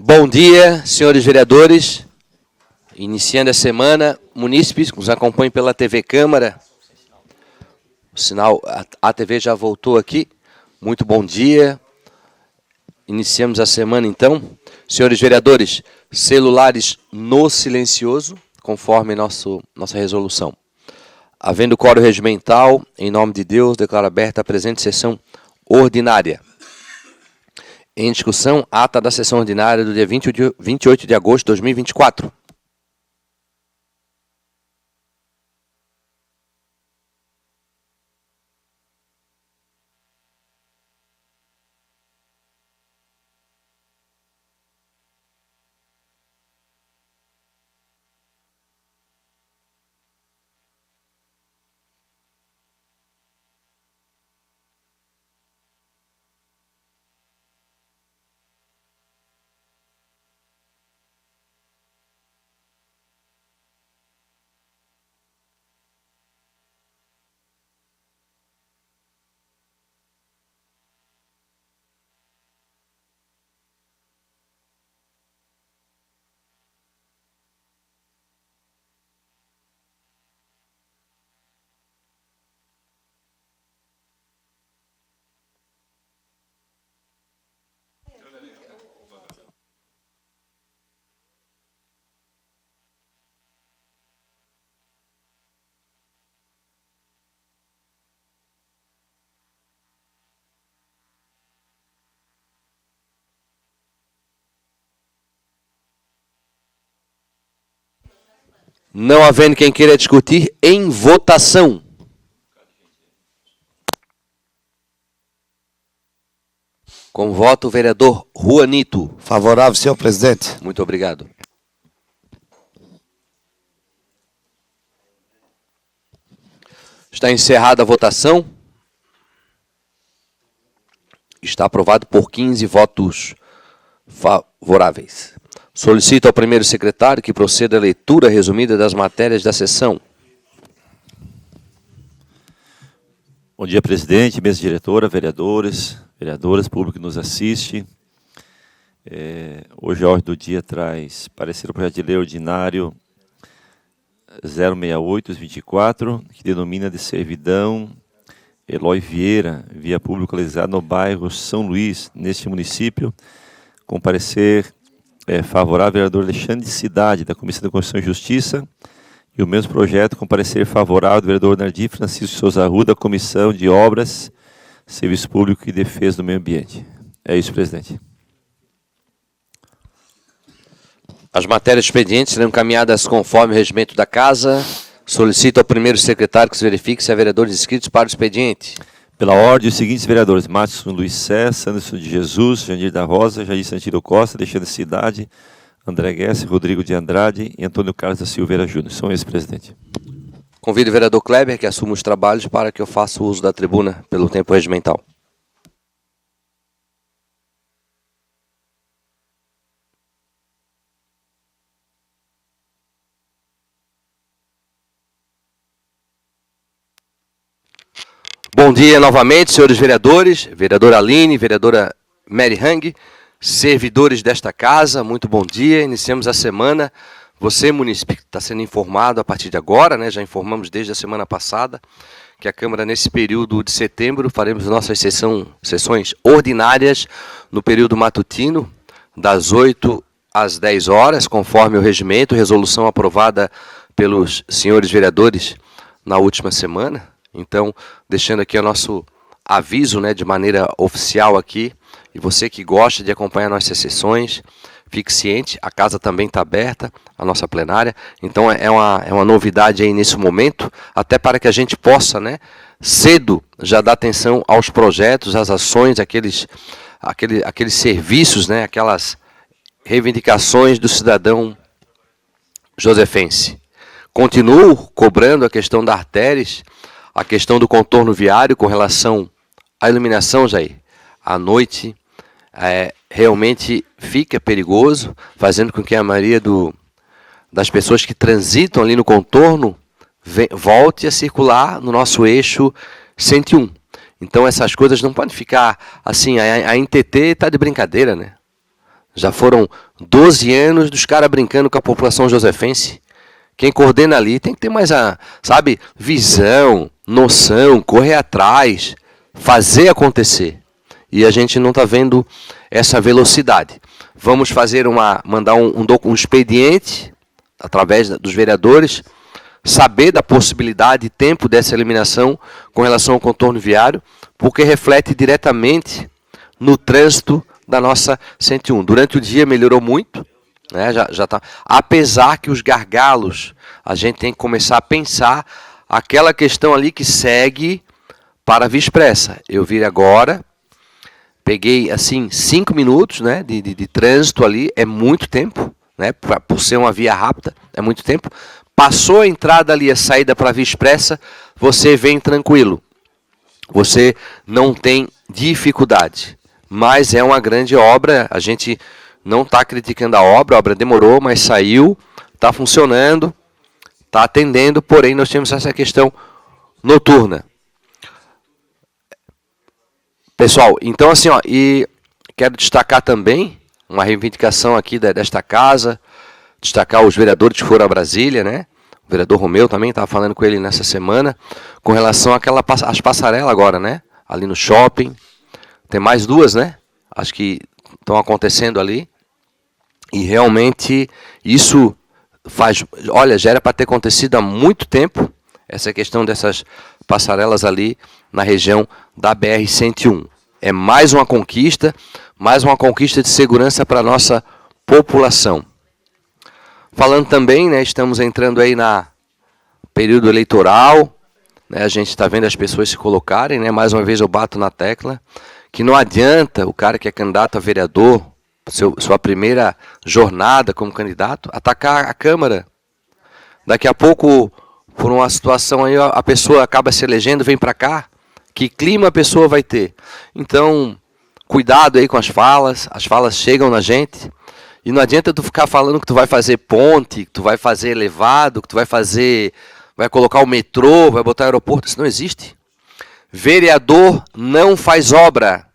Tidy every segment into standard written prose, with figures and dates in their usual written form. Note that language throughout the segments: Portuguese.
Bom dia, senhores vereadores. Iniciando a semana, munícipes que nos acompanham pela TV Câmara. O sinal, a TV já voltou aqui. Muito bom dia. Iniciamos a semana, então. Senhores vereadores, celulares no silencioso, conforme nossa resolução. Havendo quórum regimental, em nome de Deus, declaro aberta a presente sessão ordinária. Em discussão, ata da sessão ordinária do dia 28 de agosto de 2024. Não havendo quem queira discutir, em votação. Com voto, o vereador Juanito. Favorável, senhor presidente. Muito obrigado. Está encerrada a votação. Está aprovado por 15 votos favoráveis. Solicito ao primeiro secretário que proceda à leitura resumida das matérias da sessão. Bom dia, presidente, mesa diretora, vereadores, vereadoras, público que nos assiste. Hoje a ordem do dia traz parecer o projeto de lei ordinário 068-24, que denomina de servidão Eloy Vieira, via pública localizada no bairro São Luís, neste município, com parecer favorável ao vereador Alexandre de Cidade, da Comissão da Constituição e Justiça, e o mesmo projeto com parecer favorável do vereador Nardir Francisco Souza Arruda, da Comissão de Obras, Serviço Público e Defesa do Meio Ambiente. É isso, presidente. As matérias expedientes serão encaminhadas conforme o regimento da Casa. Solicito ao primeiro secretário que se verifique se há vereadores inscritos para o expediente. Pela ordem, os seguintes vereadores: Márcio Luiz César, Anderson de Jesus, Jandir da Rosa, Jair Santino Costa, Alexandre Cidade, André Guesse, Rodrigo de Andrade e Antônio Carlos da Silveira Júnior. São esses, presidente. Convido o vereador Kleber que assuma os trabalhos para que eu faça o uso da tribuna pelo tempo regimental. Bom dia novamente, senhores vereadores, vereadora Aline, vereadora Mary Hang, servidores desta casa, muito bom dia. Iniciamos a semana. Você, munícipe, está sendo informado a partir de agora, né? Já informamos desde a semana passada que a Câmara, nesse período de setembro, faremos nossas sessões ordinárias no período matutino, das 8 às 10 horas, conforme o regimento, resolução aprovada pelos senhores vereadores na última semana. Então, deixando aqui o nosso aviso, né, de maneira oficial aqui, e você que gosta de acompanhar nossas sessões, fique ciente, a casa também está aberta, a nossa plenária, então é uma novidade aí nesse momento, até para que a gente possa, né, cedo já dar atenção aos projetos, às ações, aqueles serviços, né, aquelas reivindicações do cidadão josefense. Continuo cobrando a questão das artérias, a questão do contorno viário com relação à iluminação, Jair. À noite, realmente fica perigoso, fazendo com que a maioria das pessoas que transitam ali no contorno volte a circular no nosso eixo 101. Então essas coisas não podem ficar assim, a NTT está de brincadeira, né? Já foram 12 anos dos caras brincando com a população josefense. Quem coordena ali tem que ter mais visão, noção, correr atrás, fazer acontecer. E a gente não está vendo essa velocidade. Vamos fazer mandar um expediente através dos vereadores, saber da possibilidade e tempo dessa eliminação com relação ao contorno viário, porque reflete diretamente no trânsito da nossa 101. Durante o dia melhorou muito, né? Já tá. Apesar que os gargalos, a gente tem que começar a pensar aquela questão ali que segue para a Via Expressa. Eu vi agora, peguei assim 5 minutos, né, de trânsito ali, é muito tempo, né, por ser uma via rápida, é muito tempo. Passou a entrada ali, a saída para a Via Expressa, você vem tranquilo. Você não tem dificuldade. Mas é uma grande obra, a gente não está criticando a obra demorou, mas saiu, está funcionando, está atendendo, porém nós temos essa questão noturna. Pessoal, então assim, e quero destacar também uma reivindicação aqui desta casa, destacar os vereadores que foram a Brasília, né? O vereador Romeu também, estava falando com ele nessa semana, com relação às passarelas agora, né? Ali no shopping. Tem mais 2, né? Acho que estão acontecendo ali. E realmente isso já era para ter acontecido há muito tempo, essa questão dessas passarelas ali na região da BR-101. É mais uma conquista de segurança para a nossa população. Falando também, né, estamos entrando aí na período eleitoral, né, a gente está vendo as pessoas se colocarem, né, mais uma vez eu bato na tecla, que não adianta o cara que é candidato a vereador, sua primeira jornada como candidato, atacar a Câmara. Daqui a pouco, por uma situação aí, a pessoa acaba se elegendo, vem para cá, que clima a pessoa vai ter? Então, cuidado aí com as falas chegam na gente, e não adianta tu ficar falando que tu vai fazer ponte, que tu vai fazer elevado, que tu vai colocar o metrô, vai botar aeroporto, isso não existe. Vereador não faz obra.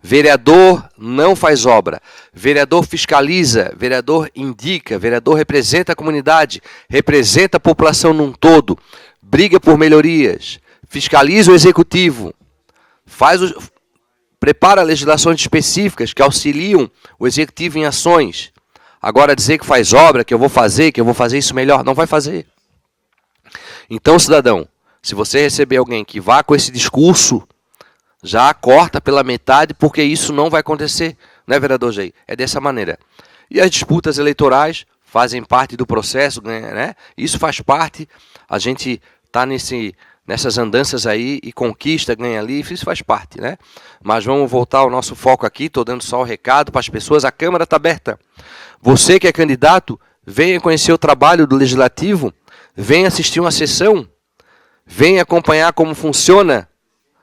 Vereador não faz obra. Vereador fiscaliza, vereador indica, vereador representa a comunidade, representa a população num todo, briga por melhorias, fiscaliza o executivo, prepara legislações específicas que auxiliam o executivo em ações. Agora dizer que faz obra, que eu vou fazer isso melhor, não vai fazer. Então, cidadão, se você receber alguém que vá com esse discurso, já corta pela metade, porque isso não vai acontecer, né, vereador Jair? É dessa maneira. E as disputas eleitorais fazem parte do processo, né? Isso faz parte, a gente está nessas andanças aí e conquista, ganha ali, isso faz parte, né? Mas vamos voltar ao nosso foco aqui, estou dando só o recado para as pessoas, a Câmara está aberta. Você que é candidato, venha conhecer o trabalho do Legislativo, venha assistir uma sessão, venha acompanhar como funciona.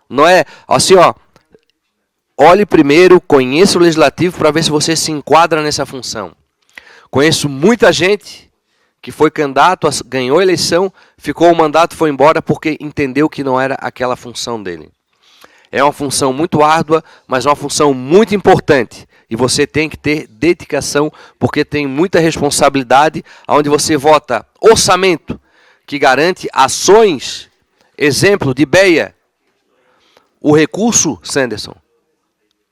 Não é assim, olhe primeiro, conheça o Legislativo para ver se você se enquadra nessa função. Conheço muita gente que foi candidato, ganhou a eleição, ficou o mandato, foi embora porque entendeu que não era aquela função dele. É uma função muito árdua, mas uma função muito importante. E você tem que ter dedicação, porque tem muita responsabilidade, onde você vota orçamento, que garante ações, exemplo de BEA. O recurso, Sanderson,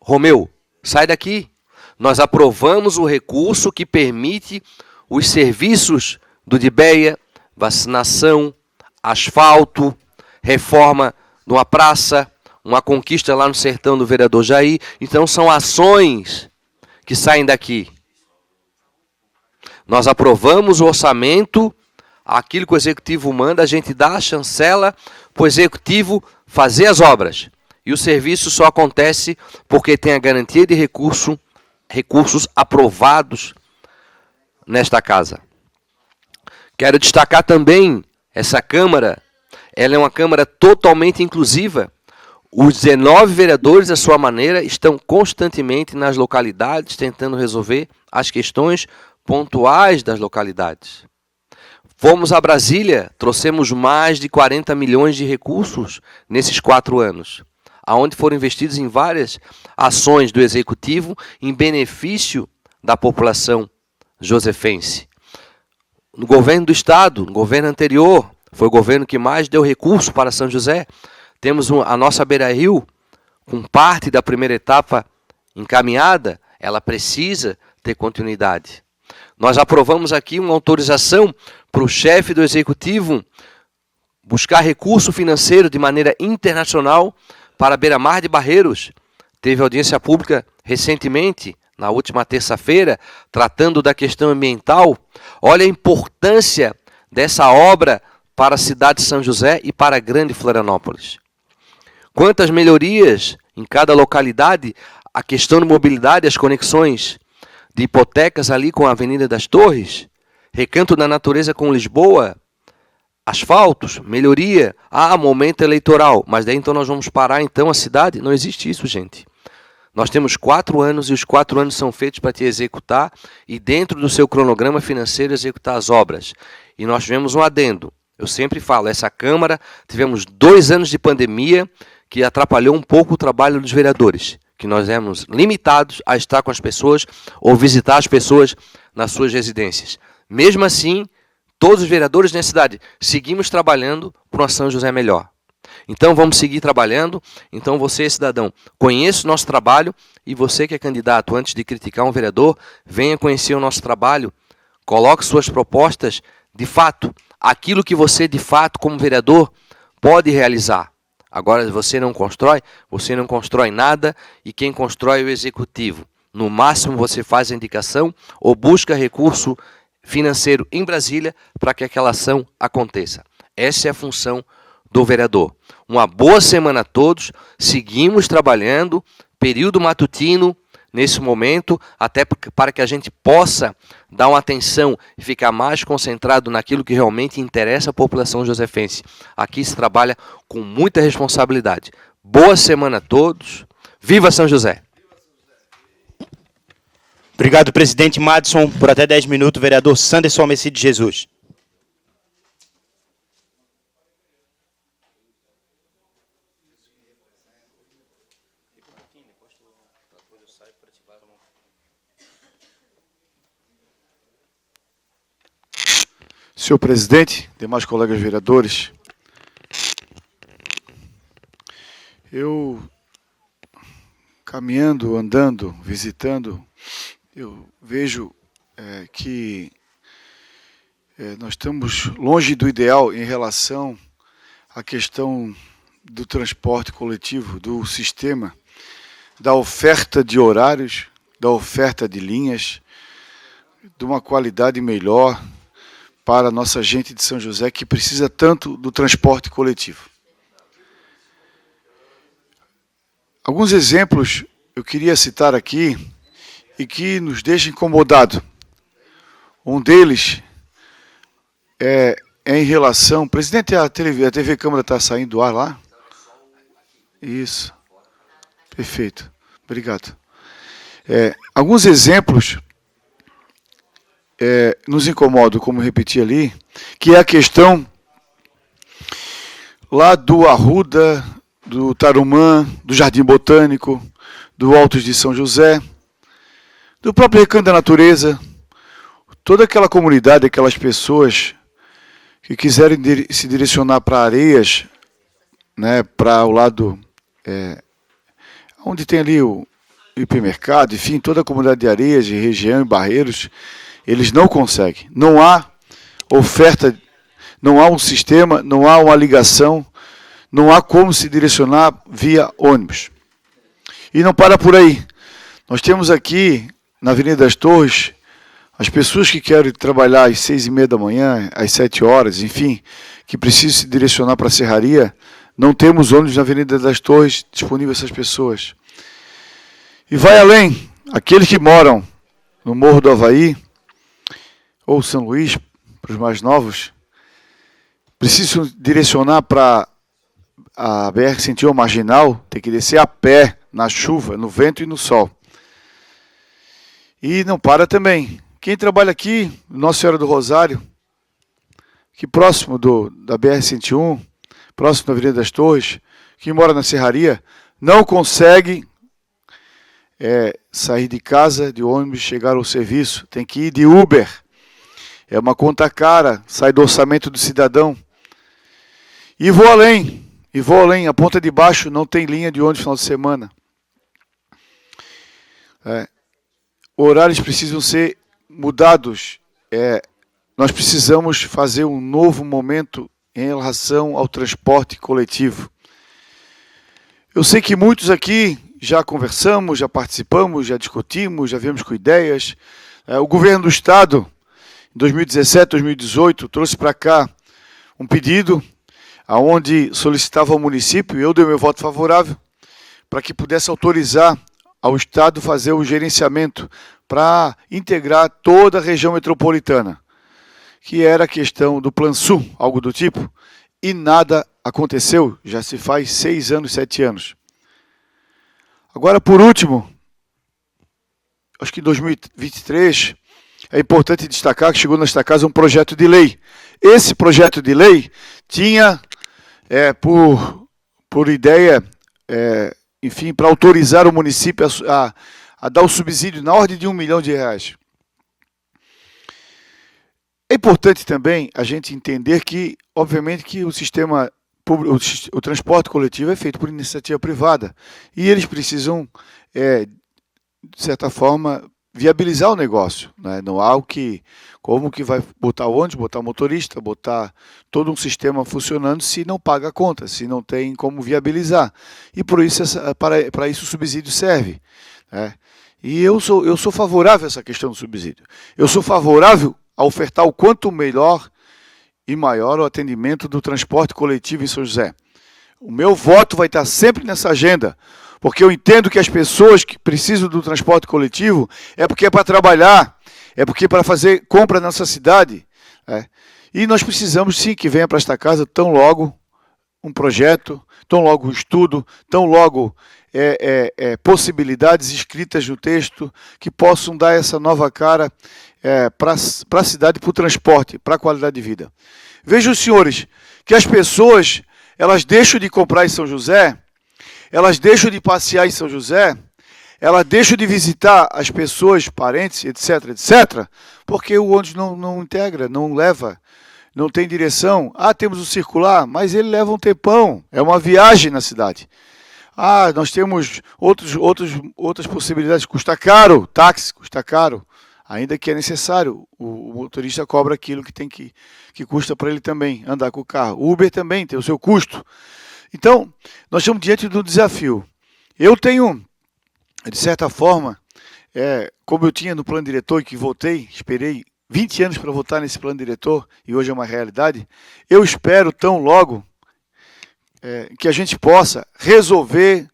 Romeu, sai daqui. Nós aprovamos o recurso que permite os serviços do DIBEA, vacinação, asfalto, reforma de uma praça, uma conquista lá no sertão do vereador Jair. Então são ações que saem daqui. Nós aprovamos o orçamento, aquilo que o executivo manda, a gente dá a chancela para o executivo fazer as obras. E o serviço só acontece porque tem a garantia de recursos aprovados nesta casa. Quero destacar também, essa Câmara, ela é uma Câmara totalmente inclusiva. Os 19 vereadores, à sua maneira, estão constantemente nas localidades, tentando resolver as questões pontuais das localidades. Fomos a Brasília, trouxemos mais de 40 milhões de recursos nesses 4 anos. onde foram investidos em várias ações do Executivo em benefício da população josefense. No governo do Estado, no governo anterior, foi o governo que mais deu recurso para São José. Temos a nossa Beira-Rio, com parte da primeira etapa encaminhada, ela precisa ter continuidade. Nós aprovamos aqui uma autorização para o chefe do Executivo buscar recurso financeiro de maneira internacional para a Beira-Mar de Barreiros. Teve audiência pública recentemente, na última terça-feira, tratando da questão ambiental. Olha a importância dessa obra para a cidade de São José e para a grande Florianópolis. Quantas melhorias em cada localidade, a questão de mobilidade, as conexões de hipotecas ali com a Avenida das Torres, Recanto da Natureza com Lisboa, asfaltos, melhoria, momento eleitoral, mas daí então nós vamos parar então a cidade? Não existe isso, gente. Nós temos 4 anos e os 4 anos são feitos para te executar e dentro do seu cronograma financeiro executar as obras. E nós tivemos um adendo. Eu sempre falo, essa Câmara, tivemos 2 anos de pandemia que atrapalhou um pouco o trabalho dos vereadores, que nós éramos limitados a estar com as pessoas ou visitar as pessoas nas suas residências. Mesmo assim, todos os vereadores da cidade seguimos trabalhando para uma São José melhor. Então vamos seguir trabalhando. Então você, cidadão, conheça o nosso trabalho e você que é candidato, antes de criticar um vereador, venha conhecer o nosso trabalho, coloque suas propostas de fato, aquilo que você de fato como vereador pode realizar. Agora você não constrói nada e quem constrói é o Executivo. No máximo você faz a indicação ou busca recurso financeiro em Brasília para que aquela ação aconteça. Essa é a função do vereador. Uma boa semana a todos, seguimos trabalhando, período matutino nesse momento, até para que a gente possa dar uma atenção e ficar mais concentrado naquilo que realmente interessa a população josefense. Aqui se trabalha com muita responsabilidade. Boa semana a todos. Viva São José! Obrigado, presidente Madison. Por até 10 minutos, vereador Sanderson Messi de Jesus. Senhor presidente, demais colegas vereadores, eu caminhando, andando, visitando, eu vejo que nós estamos longe do ideal em relação à questão do transporte coletivo, do sistema, da oferta de horários, da oferta de linhas, de uma qualidade melhor para a nossa gente de São José, que precisa tanto do transporte coletivo. Alguns exemplos eu queria citar aqui e que nos deixa incomodado. Um deles é em relação... Presidente, a TV Câmara está saindo do ar lá? Isso. Perfeito. Obrigado. Alguns exemplos nos incomodam, como repeti ali, que é a questão lá do Arruda, do Tarumã, do Jardim Botânico, do Altos de São José, do próprio Recanto da Natureza, toda aquela comunidade, aquelas pessoas que quiserem se direcionar para Areias, né, para o lado onde tem ali o hipermercado, enfim, toda a comunidade de Areias, de região e Barreiros, eles não conseguem. Não há oferta, não há um sistema, não há uma ligação, não há como se direcionar via ônibus. E não para por aí. Nós temos aqui, na Avenida das Torres, as pessoas que querem trabalhar às 6h30 da manhã, às 7 horas, enfim, que precisam se direcionar para a Serraria, não temos ônibus na Avenida das Torres disponível a essas pessoas. E vai além, aqueles que moram no Morro do Avaí, ou São Luís, para os mais novos, precisam direcionar para a BR-101 Marginal, tem que descer a pé, na chuva, no vento e no sol. E não para também. Quem trabalha aqui, Nossa Senhora do Rosário, que próximo da BR-101, próximo da Avenida das Torres, quem mora na Serraria, não consegue sair de casa, de ônibus, chegar ao serviço, tem que ir de Uber. É uma conta cara, sai do orçamento do cidadão. E vou além, a ponta de baixo não tem linha de ônibus no final de semana. Horários precisam ser mudados. Nós precisamos fazer um novo momento em relação ao transporte coletivo. Eu sei que muitos aqui já conversamos, já participamos, já discutimos, já viemos com ideias. O governo do Estado, em 2017, 2018, trouxe para cá um pedido onde solicitava ao município, e eu dei meu voto favorável, para que pudesse autorizar ao Estado fazer o gerenciamento para integrar toda a região metropolitana, que era a questão do Plan Sul, algo do tipo, e nada aconteceu, já se faz 6 anos, 7 anos. Agora, por último, acho que em 2023, é importante destacar que chegou nesta casa um projeto de lei. Esse projeto de lei tinha, por ideia, enfim, para autorizar o município a dar o subsídio na ordem de R$1 milhão. É importante também a gente entender que, obviamente, que o sistema público, o transporte coletivo é feito por iniciativa privada e eles precisam, de certa forma, viabilizar o negócio, né? Não há como que vai botar ônibus, botar motorista, botar todo um sistema funcionando se não paga a conta, se não tem como viabilizar. E por isso, para isso o subsídio serve, né? E eu sou favorável a essa questão do subsídio. Eu sou favorável a ofertar o quanto melhor e maior o atendimento do transporte coletivo em São José. O meu voto vai estar sempre nessa agenda, porque eu entendo que as pessoas que precisam do transporte coletivo é porque é para trabalhar, é porque é para fazer compra nessa cidade. E nós precisamos sim que venha para esta casa tão logo um projeto, tão logo um estudo, tão logo possibilidades escritas no texto que possam dar essa nova cara para a cidade, para o transporte, para a qualidade de vida. Vejam, senhores, que as pessoas elas deixam de comprar em São José, elas deixam de passear em São José, elas deixam de visitar as pessoas, parentes, etc., etc., porque o ônibus não integra, não leva, não tem direção. Temos o circular, mas ele leva um tempão, é uma viagem na cidade. Nós temos outras possibilidades, custa caro, táxi custa caro, ainda que é necessário, o motorista cobra aquilo que custa para ele também andar com o carro. O Uber também tem o seu custo. Então, nós estamos diante do desafio. Eu tenho, de certa forma, como eu tinha no plano diretor e que votei, esperei 20 anos para votar nesse plano diretor e hoje é uma realidade, eu espero tão logo que a gente possa resolver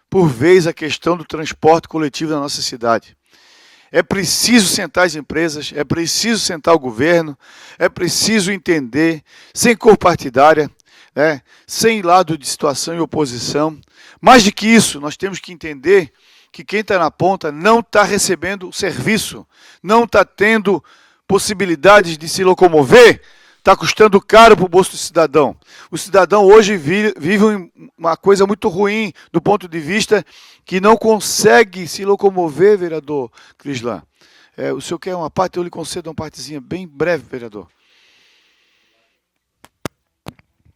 por vez a questão do transporte coletivo na nossa cidade. É preciso sentar as empresas, é preciso sentar o governo, é preciso entender, sem cor partidária, sem lado de situação e oposição. Mais do que isso, nós temos que entender que quem está na ponta não está recebendo serviço, não está tendo possibilidades de se locomover, está custando caro para o bolso do cidadão. O cidadão hoje vive uma coisa muito ruim do ponto de vista que não consegue se locomover, vereador Crislan. O senhor quer uma parte? Eu lhe concedo uma partezinha bem breve, vereador.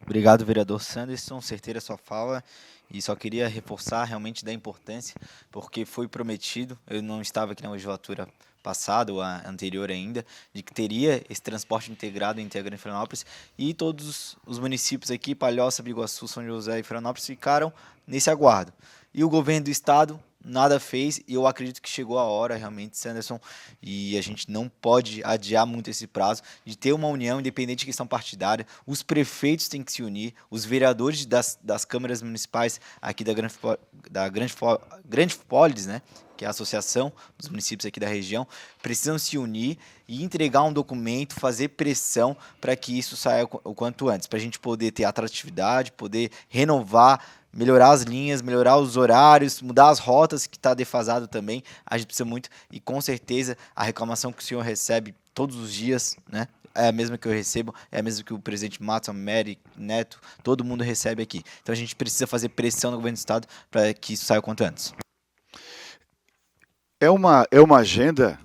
Obrigado, vereador Sanderson, certeira a sua fala, e só queria reforçar realmente da importância, porque foi prometido, eu não estava aqui na legislatura passada, ou a anterior ainda, de que teria esse transporte integrado em Florianópolis, e todos os municípios aqui, Palhoça, Biguaçu, São José e Florianópolis, ficaram nesse aguardo. E o governo do estado nada fez, e eu acredito que chegou a hora realmente, Sanderson, e a gente não pode adiar muito esse prazo, de ter uma união, independente de questão partidária. Os prefeitos têm que se unir, os vereadores das câmaras municipais aqui da Grande Polis, né, que é a associação dos municípios aqui da região, precisam se unir e entregar um documento, fazer pressão para que isso saia o quanto antes, para a gente poder ter atratividade, poder renovar, melhorar as linhas, melhorar os horários, mudar as rotas que está defasado também. A gente precisa muito, e com certeza a reclamação que o senhor recebe todos os dias, né? é a mesma que eu recebo, é a mesma que o presidente Matson, Mary, Neto, todo mundo recebe aqui. Então a gente precisa fazer pressão no governo do estado para que isso saia o quanto antes. É uma agenda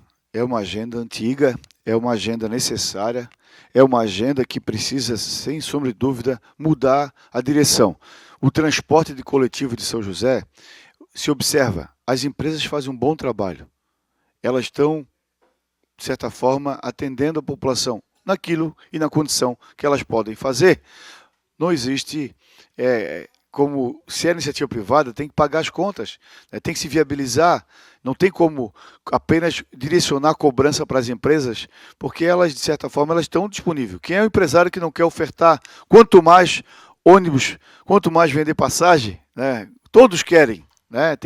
antiga, é uma agenda necessária, é uma agenda que precisa, sem sombra de dúvida, mudar a direção. O transporte de coletivo de São José, se observa, as empresas fazem um bom trabalho. Elas estão, de certa forma, atendendo a população naquilo e na condição que elas podem fazer. Não existe, como se é iniciativa privada, tem que pagar as contas, né? Tem que se viabilizar, não tem como apenas direcionar a cobrança para as empresas, porque elas, de certa forma, elas estão disponíveis. Quem é o empresário que não quer ofertar, quanto mais ônibus, quanto mais vender passagem, né? Todos querem. Né?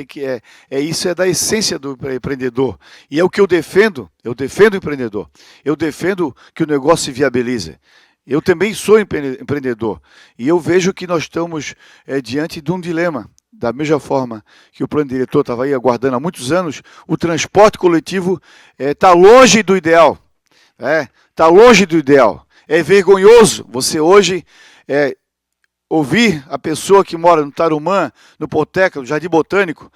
Isso é da essência do empreendedor. E é o que eu defendo o empreendedor. Eu defendo que o negócio se viabilize. Eu também sou empreendedor. E eu vejo que nós estamos diante de um dilema. Da mesma forma que o plano diretor estava aí aguardando há muitos anos, o transporte coletivo está longe do ideal. Está longe do ideal. É vergonhoso você hoje ouvir a pessoa que mora no Tarumã, no Hipoteca, no Jardim Botânico,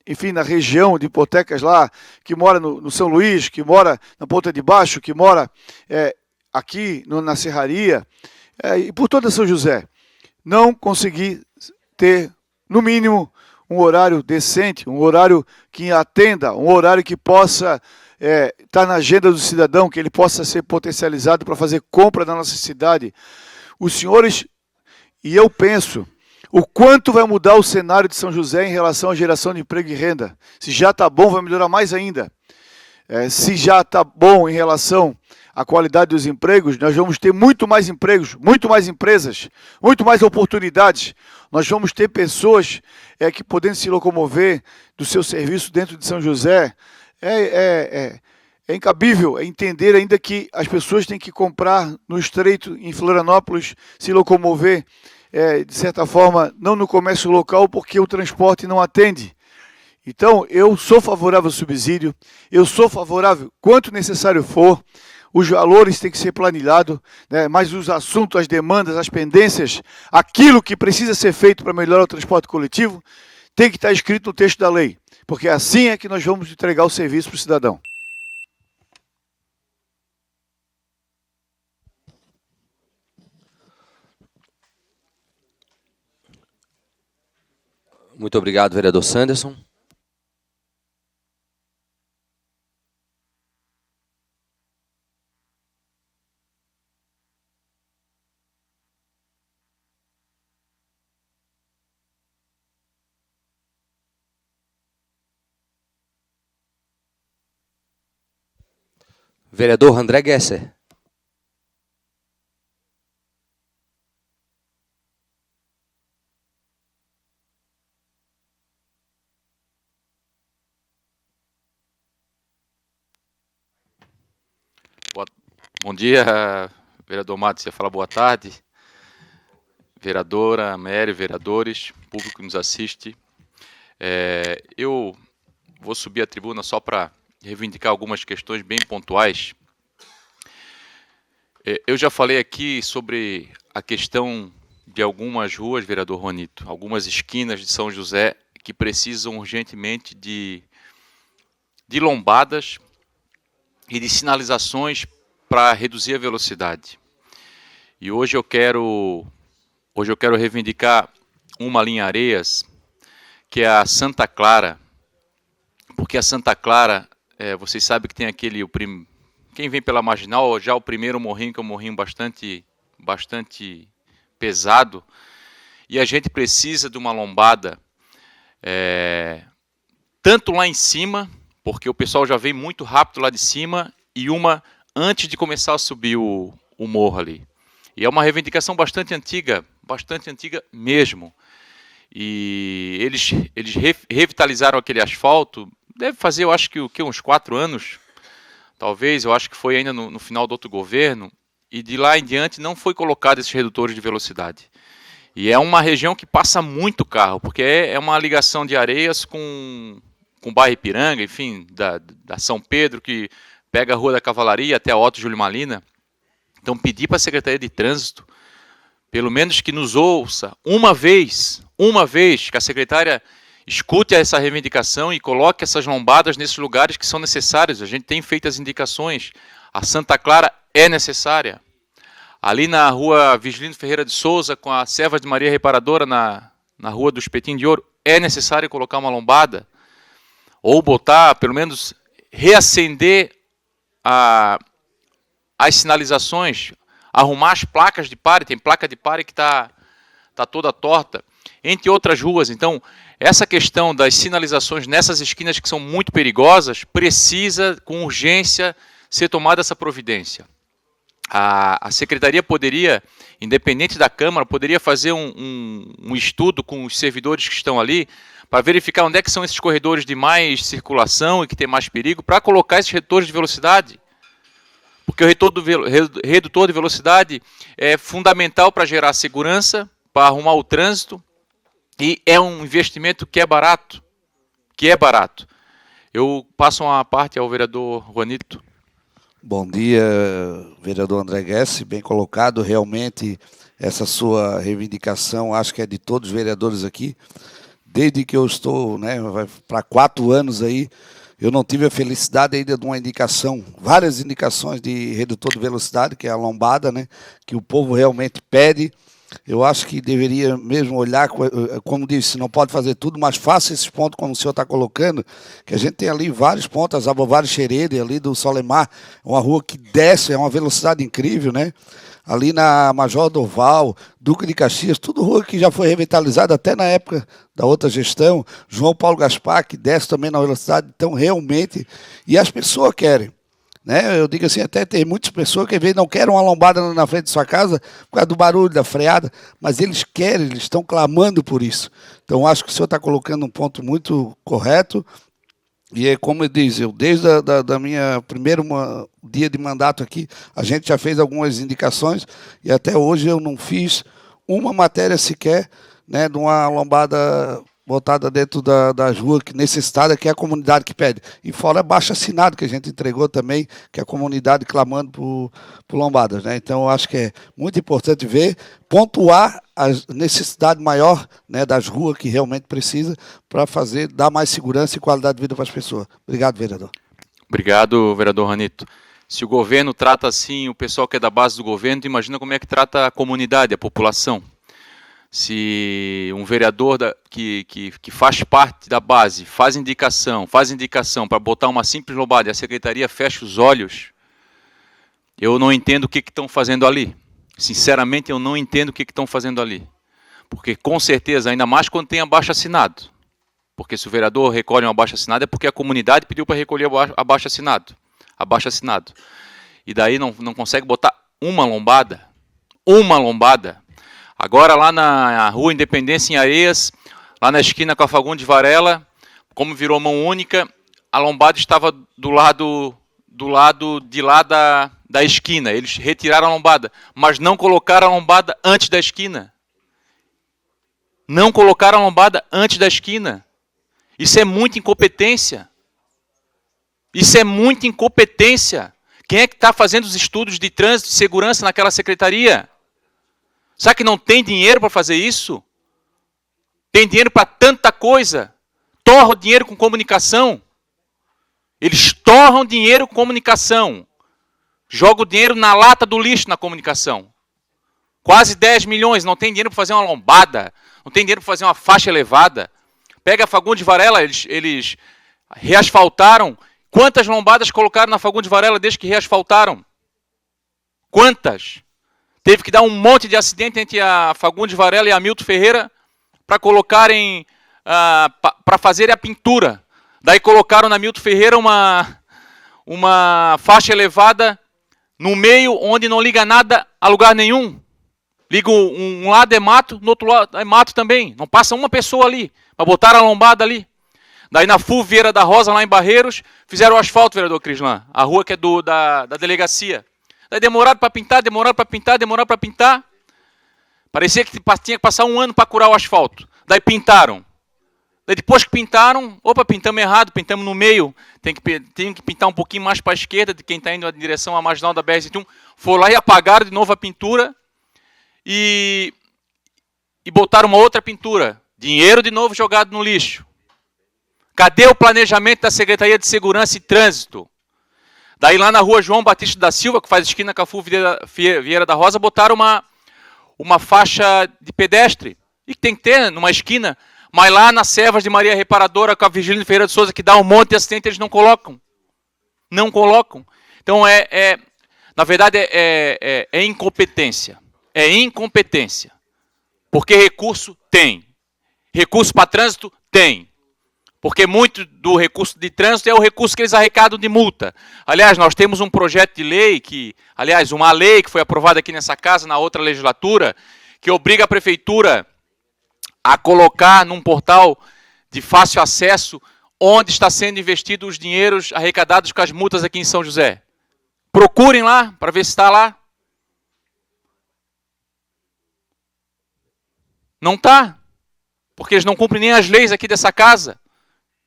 enfim, na região de hipotecas lá, que mora no São Luís, que mora na Ponta de Baixo, que mora aqui na Serraria, e por toda São José, não conseguir ter, no mínimo, um horário decente, um horário que atenda, um horário que possa estar na agenda do cidadão, que ele possa ser potencializado para fazer compra na nossa cidade. Os senhores... E eu penso, o quanto vai mudar o cenário de São José em relação à geração de emprego e renda. Se já está bom, vai melhorar mais ainda. Se já está bom em relação à qualidade dos empregos, nós vamos ter muito mais empregos, muito mais empresas, muito mais oportunidades. Nós vamos ter pessoas que podendo se locomover do seu serviço dentro de São José. É incabível entender ainda que as pessoas têm que comprar no Estreito, em Florianópolis, se locomover, de certa forma, não no comércio local, porque o transporte não atende. Então, eu sou favorável ao subsídio, eu sou favorável quanto necessário for, os valores têm que ser planilhados, né, mas os assuntos, as demandas, as pendências, aquilo que precisa ser feito para melhorar o transporte coletivo, tem que estar escrito no texto da lei, porque assim é que nós vamos entregar o serviço para o cidadão. Muito obrigado, vereador Sanderson. Vereador André Gesser. Bom dia, vereador Matos, você fala boa tarde. Vereadora, Mary, vereadores, público que nos assiste. Eu vou subir a tribuna só para reivindicar algumas questões bem pontuais. Eu já falei aqui sobre a questão de algumas ruas, vereador Juanito, algumas esquinas de São José que precisam urgentemente de lombadas e de sinalizações para reduzir a velocidade. E hoje eu quero reivindicar uma linha Areias, que é a Santa Clara, porque a Santa Clara, vocês sabem que tem aquele, quem vem pela Marginal, já o primeiro morrinho, que é um morrinho bastante pesado, e a gente precisa de uma lombada, tanto lá em cima, porque o pessoal já vem muito rápido lá de cima, e uma antes de começar a subir o morro ali. E é uma reivindicação bastante antiga mesmo. E eles revitalizaram aquele asfalto, deve fazer, eu acho que uns 4 anos, talvez, eu acho que foi ainda no final do outro governo, e de lá em diante não foi colocado esses redutores de velocidade. E é uma região que passa muito carro, porque é uma ligação de Areias com o bairro Ipiranga, enfim, da São Pedro, que pega a Rua da Cavalaria até a Otto Júlio Malina. Então, pedir para a Secretaria de Trânsito, pelo menos que nos ouça uma vez, que a secretária escute essa reivindicação e coloque essas lombadas nesses lugares que são necessários. A gente tem feito as indicações. A Santa Clara é necessária. Ali na rua Vigilino Ferreira de Souza, com a Serva de Maria Reparadora, na rua do Espetinho de Ouro, é necessário colocar uma lombada. Ou botar, pelo menos, reacender as sinalizações, arrumar as placas de pare. Tem placa de pare que está toda torta, entre outras ruas. Então, essa questão das sinalizações nessas esquinas que são muito perigosas, precisa, com urgência, ser tomada essa providência. A Secretaria poderia, independente da Câmara, poderia fazer um estudo com os servidores que estão ali, para verificar onde é que são esses corredores de mais circulação e que tem mais perigo, para colocar esses redutores de velocidade. Porque o redutor de velocidade é fundamental para gerar segurança, para arrumar o trânsito, e é um investimento que é barato. Eu passo uma parte ao vereador Juanito. Bom dia, vereador André Guesse, bem colocado. Realmente, essa sua reivindicação, acho que é de todos os vereadores aqui. Desde que eu estou, vai para 4 anos aí, eu não tive a felicidade ainda de uma indicação, várias indicações de redutor de velocidade, que é a lombada, que o povo realmente pede. Eu acho que deveria mesmo olhar, como disse, não pode fazer tudo, mas faça esses pontos como o senhor está colocando, que a gente tem ali vários pontos, a Abovar Xerede, ali do Solemar, uma rua que desce, é uma velocidade incrível, ali na Major Doval, Duque de Caxias, tudo rua que já foi revitalizada até na época da outra gestão, João Paulo Gaspar, que desce também na velocidade, então realmente, e as pessoas querem. Eu digo assim, até tem muitas pessoas que às vezes não querem uma lombada na frente de sua casa por causa do barulho, da freada, mas eles querem, eles estão clamando por isso. Então, acho que o senhor está colocando um ponto muito correto. E é como eu disse, desde da minha primeiro dia de mandato aqui, a gente já fez algumas indicações e até hoje eu não fiz uma matéria sequer de uma lombada botada dentro das ruas necessitada, que é a comunidade que pede. E fora abaixo-assinado que a gente entregou também, que é a comunidade clamando por lombadas. Então, eu acho que é muito importante ver, pontuar a necessidade maior das ruas que realmente precisa para dar mais segurança e qualidade de vida para as pessoas. Obrigado, vereador. Obrigado, vereador Ranito. Se o governo trata assim o pessoal que é da base do governo, imagina como é que trata a comunidade, a população. Se um vereador que faz parte da base faz indicação para botar uma simples lombada e a secretaria fecha os olhos, eu não entendo o que estão fazendo ali. Sinceramente, eu não entendo o que estão fazendo ali. Porque, com certeza, ainda mais quando tem abaixo-assinado. Porque se o vereador recolhe um abaixo-assinado é porque a comunidade pediu para recolher abaixo-assinado. E daí não consegue botar uma lombada. Agora, lá na Rua Independência, em Areias, lá na esquina com a Fagundes Varela, como virou mão única, a lombada estava do lado de lá da esquina. Eles retiraram a lombada, mas não colocaram a lombada antes da esquina. Isso é muita incompetência. Quem é que está fazendo os estudos de trânsito e segurança naquela secretaria? Será que não tem dinheiro para fazer isso? Tem dinheiro para tanta coisa. Torra o dinheiro com comunicação. Eles torram dinheiro com comunicação. Jogam o dinheiro na lata do lixo na comunicação. Quase 10 milhões, não tem dinheiro para fazer uma lombada. Não tem dinheiro para fazer uma faixa elevada. Pega a Fagundes Varela, eles reasfaltaram. Quantas lombadas colocaram na Fagundes Varela desde que reasfaltaram? Quantas? Teve que dar um monte de acidente entre a Fagundes Varela e a Hamilton Ferreira para colocarem, para fazerem a pintura. Daí colocaram na Hamilton Ferreira uma faixa elevada no meio onde não liga nada a lugar nenhum. Liga um lado é mato, no outro lado é mato também. Não passa uma pessoa ali, para botar a lombada ali. Daí na FU Vieira da Rosa, lá em Barreiros, fizeram o asfalto, vereador Crislan, a rua que é da delegacia. Daí demoraram para pintar. Parecia que tinha que passar um ano para curar o asfalto. Daí pintaram. Depois que pintaram, opa, pintamos errado, pintamos no meio, tem que pintar um pouquinho mais para a esquerda de quem está indo na direção à marginal da BR-101. Foram lá e apagaram de novo a pintura e botaram uma outra pintura. Dinheiro de novo jogado no lixo. Cadê o planejamento da Secretaria de Segurança e Trânsito? Daí lá na rua João Batista da Silva, que faz esquina com a FU Vieira da Rosa, botaram uma faixa de pedestre. E tem que ter numa esquina. Mas lá nas servas de Maria Reparadora, com a Virgílio Ferreira de Souza, que dá um monte de acidente, eles não colocam. Não colocam. Então, na verdade, é incompetência. É incompetência. Porque recurso tem. Recurso para trânsito tem. Porque muito do recurso de trânsito é o recurso que eles arrecadam de multa. Aliás, nós temos um projeto de lei, uma lei que foi aprovada aqui nessa casa, na outra legislatura, que obriga a prefeitura a colocar num portal de fácil acesso onde está sendo investido os dinheiros arrecadados com as multas aqui em São José. Procurem lá, para ver se está lá. Não está. Porque eles não cumprem nem as leis aqui dessa casa.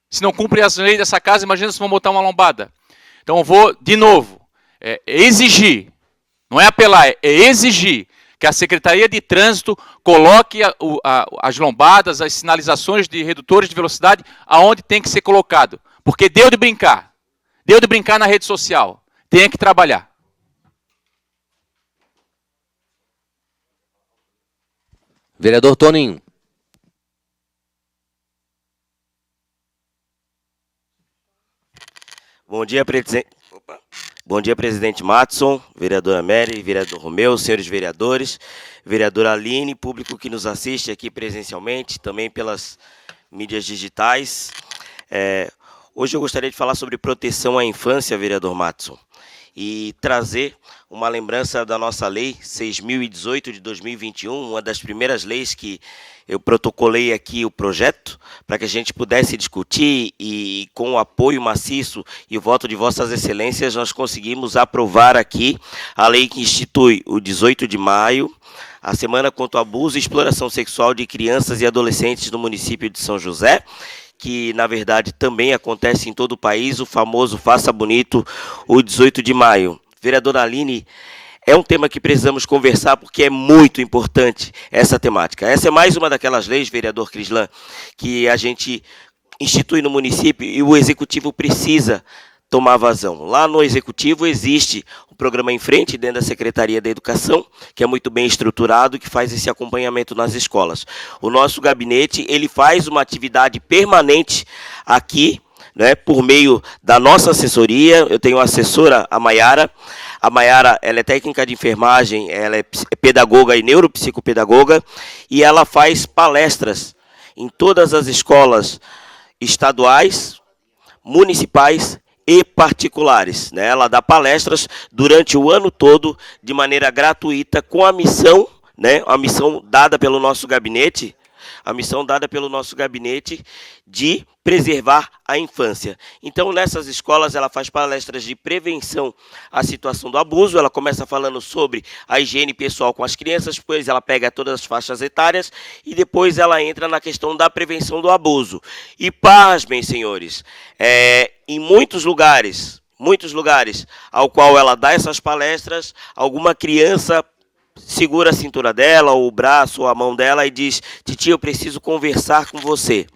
Se não cumprem as leis dessa casa, imagina se vão botar uma lombada. Então eu vou, de novo, exigir, não é apelar, é exigir que a Secretaria de Trânsito coloque as lombadas, as sinalizações de redutores de velocidade aonde tem que ser colocado. Porque deu de brincar. Deu de brincar na rede social. Tem que trabalhar. Vereador Toninho. Bom dia, presidente Matson, vereadora Mary, vereador Romeu, senhores vereadores, vereadora Aline, público que nos assiste aqui presencialmente, também pelas mídias digitais. Hoje eu gostaria de falar sobre proteção à infância, vereador Matson, e trazer uma lembrança da nossa lei 6.018 de 2021, uma das primeiras leis que eu protocolei aqui o projeto, para que a gente pudesse discutir e, com o apoio maciço e o voto de vossas excelências, nós conseguimos aprovar aqui a lei que institui o 18 de maio, a Semana contra o Abuso e Exploração Sexual de Crianças e Adolescentes no município de São José, que, na verdade, também acontece em todo o país, o famoso Faça Bonito, o 18 de maio. Vereadora Aline, é um tema que precisamos conversar porque é muito importante essa temática. Essa é mais uma daquelas leis, vereador Crislan, que a gente institui no município e o executivo precisa tomar vazão. Lá no executivo existe o programa Em Frente, dentro da Secretaria da Educação, que é muito bem estruturado, que faz esse acompanhamento nas escolas. O nosso gabinete, ele faz uma atividade permanente aqui, né, por meio da nossa assessoria. Eu tenho uma assessora, a Maiara. A Maiara, ela é técnica de enfermagem, ela é pedagoga e neuropsicopedagoga, e ela faz palestras em todas as escolas estaduais, municipais e particulares, né? Ela dá palestras durante o ano todo de maneira gratuita, com a missão, né, a missão dada pelo nosso gabinete, de preservar a infância. Então, nessas escolas, ela faz palestras de prevenção à situação do abuso. Ela começa falando sobre a higiene pessoal com as crianças, depois ela pega todas as faixas etárias e depois ela entra na questão da prevenção do abuso. E pasmem, senhores, em muitos lugares ao qual ela dá essas palestras, alguma criança segura a cintura dela, ou o braço, ou a mão dela e diz: titia, eu preciso conversar com você.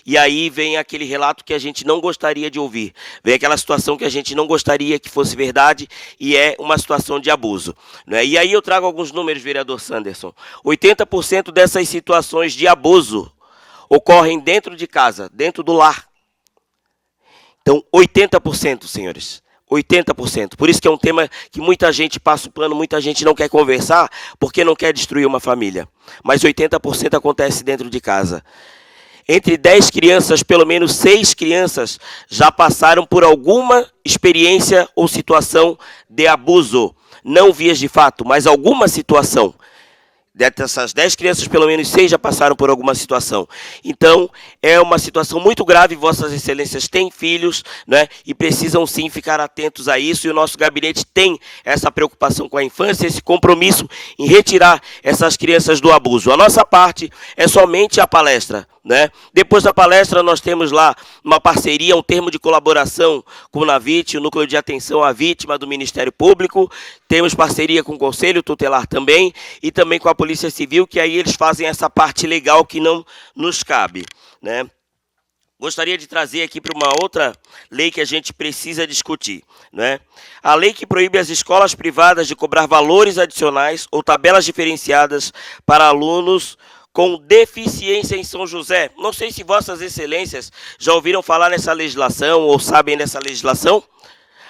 E aí vem aquele relato que a gente não gostaria de ouvir. Vem aquela situação que a gente não gostaria que fosse verdade e é uma situação de abuso, né? E aí eu trago alguns números, vereador Sanderson. 80% dessas situações de abuso ocorrem dentro de casa, dentro do lar. Então, 80%, senhores. 80%. Por isso que é um tema que muita gente passa o pano, muita gente não quer conversar, porque não quer destruir uma família. Mas 80% acontece dentro de casa. Entre 10 crianças, pelo menos 6 crianças já passaram por alguma experiência ou situação de abuso. Não vias de fato, mas alguma situação. Dessas 10 crianças, pelo menos 6 já passaram por alguma situação. Então, é uma situação muito grave. Vossas excelências têm filhos, né, e precisam sim ficar atentos a isso. E o nosso gabinete tem essa preocupação com a infância, esse compromisso em retirar essas crianças do abuso. A nossa parte é somente a palestra. né? Depois da palestra, nós temos lá uma parceria, um termo de colaboração com o NAVIT, o Núcleo de Atenção à Vítima do Ministério Público. Temos parceria com o Conselho Tutelar também e também com a Polícia Civil, que aí eles fazem essa parte legal que não nos cabe, né? Gostaria de trazer aqui para uma outra lei que a gente precisa discutir, né? A lei que proíbe as escolas privadas de cobrar valores adicionais ou tabelas diferenciadas para alunos com deficiência em São José. Não sei se vossas excelências já ouviram falar nessa legislação ou sabem dessa legislação,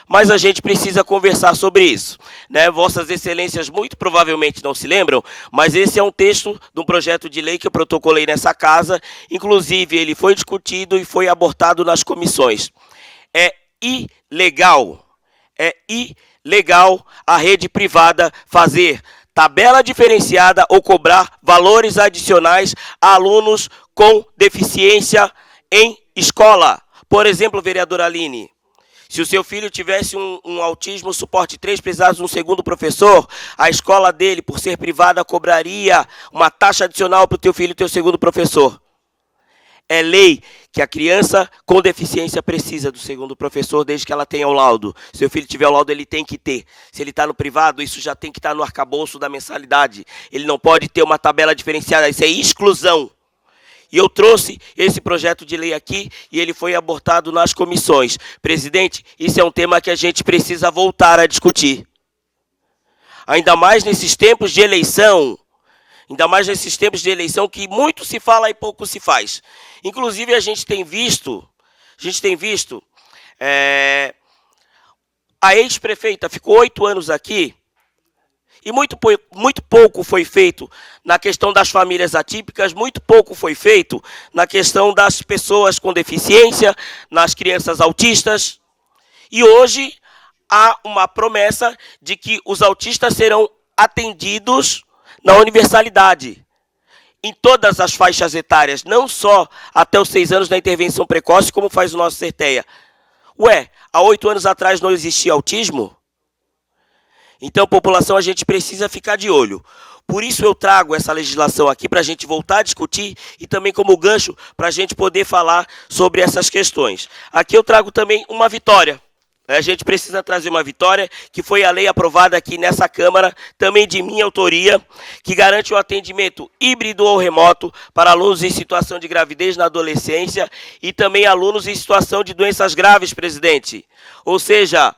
mas a gente precisa conversar sobre isso, né? Vossas excelências muito provavelmente não se lembram, mas esse é um texto de um projeto de lei que eu protocolei nessa casa, inclusive ele foi discutido e foi abortado nas comissões. É ilegal a rede privada fazer tabela diferenciada ou cobrar valores adicionais a alunos com deficiência em escola. Por exemplo, vereadora Aline, se o seu filho tivesse um autismo suporte 3, precisasse de um segundo professor, a escola dele, por ser privada, cobraria uma taxa adicional para o teu filho ter o segundo professor. É lei que a criança com deficiência precisa do segundo professor desde que ela tenha o laudo. Se seu filho tiver o laudo, ele tem que ter. Se ele está no privado, isso já tem que estar no arcabouço da mensalidade. Ele não pode ter uma tabela diferenciada, isso é exclusão. E eu trouxe esse projeto de lei aqui e ele foi abortado nas comissões. Presidente, isso é um tema que a gente precisa voltar a discutir. Ainda mais nesses tempos de eleição, que muito se fala e pouco se faz. Inclusive, a gente tem visto, a ex-prefeita ficou 8 anos aqui, e muito pouco foi feito na questão das famílias atípicas, muito pouco foi feito na questão das pessoas com deficiência, nas crianças autistas. E hoje há uma promessa de que os autistas serão atendidos na universalidade, em todas as faixas etárias, não só até os 6 anos na intervenção precoce, como faz o nosso CERTEA. Ué, há 8 anos atrás não existia autismo? Então, população, a gente precisa ficar de olho. Por isso eu trago essa legislação aqui para a gente voltar a discutir e também como gancho para a gente poder falar sobre essas questões. Aqui eu trago também uma vitória. A gente precisa trazer uma vitória, que foi a lei aprovada aqui nessa Câmara, também de minha autoria, que garante o atendimento híbrido ou remoto para alunos em situação de gravidez na adolescência e também alunos em situação de doenças graves, presidente. Ou seja,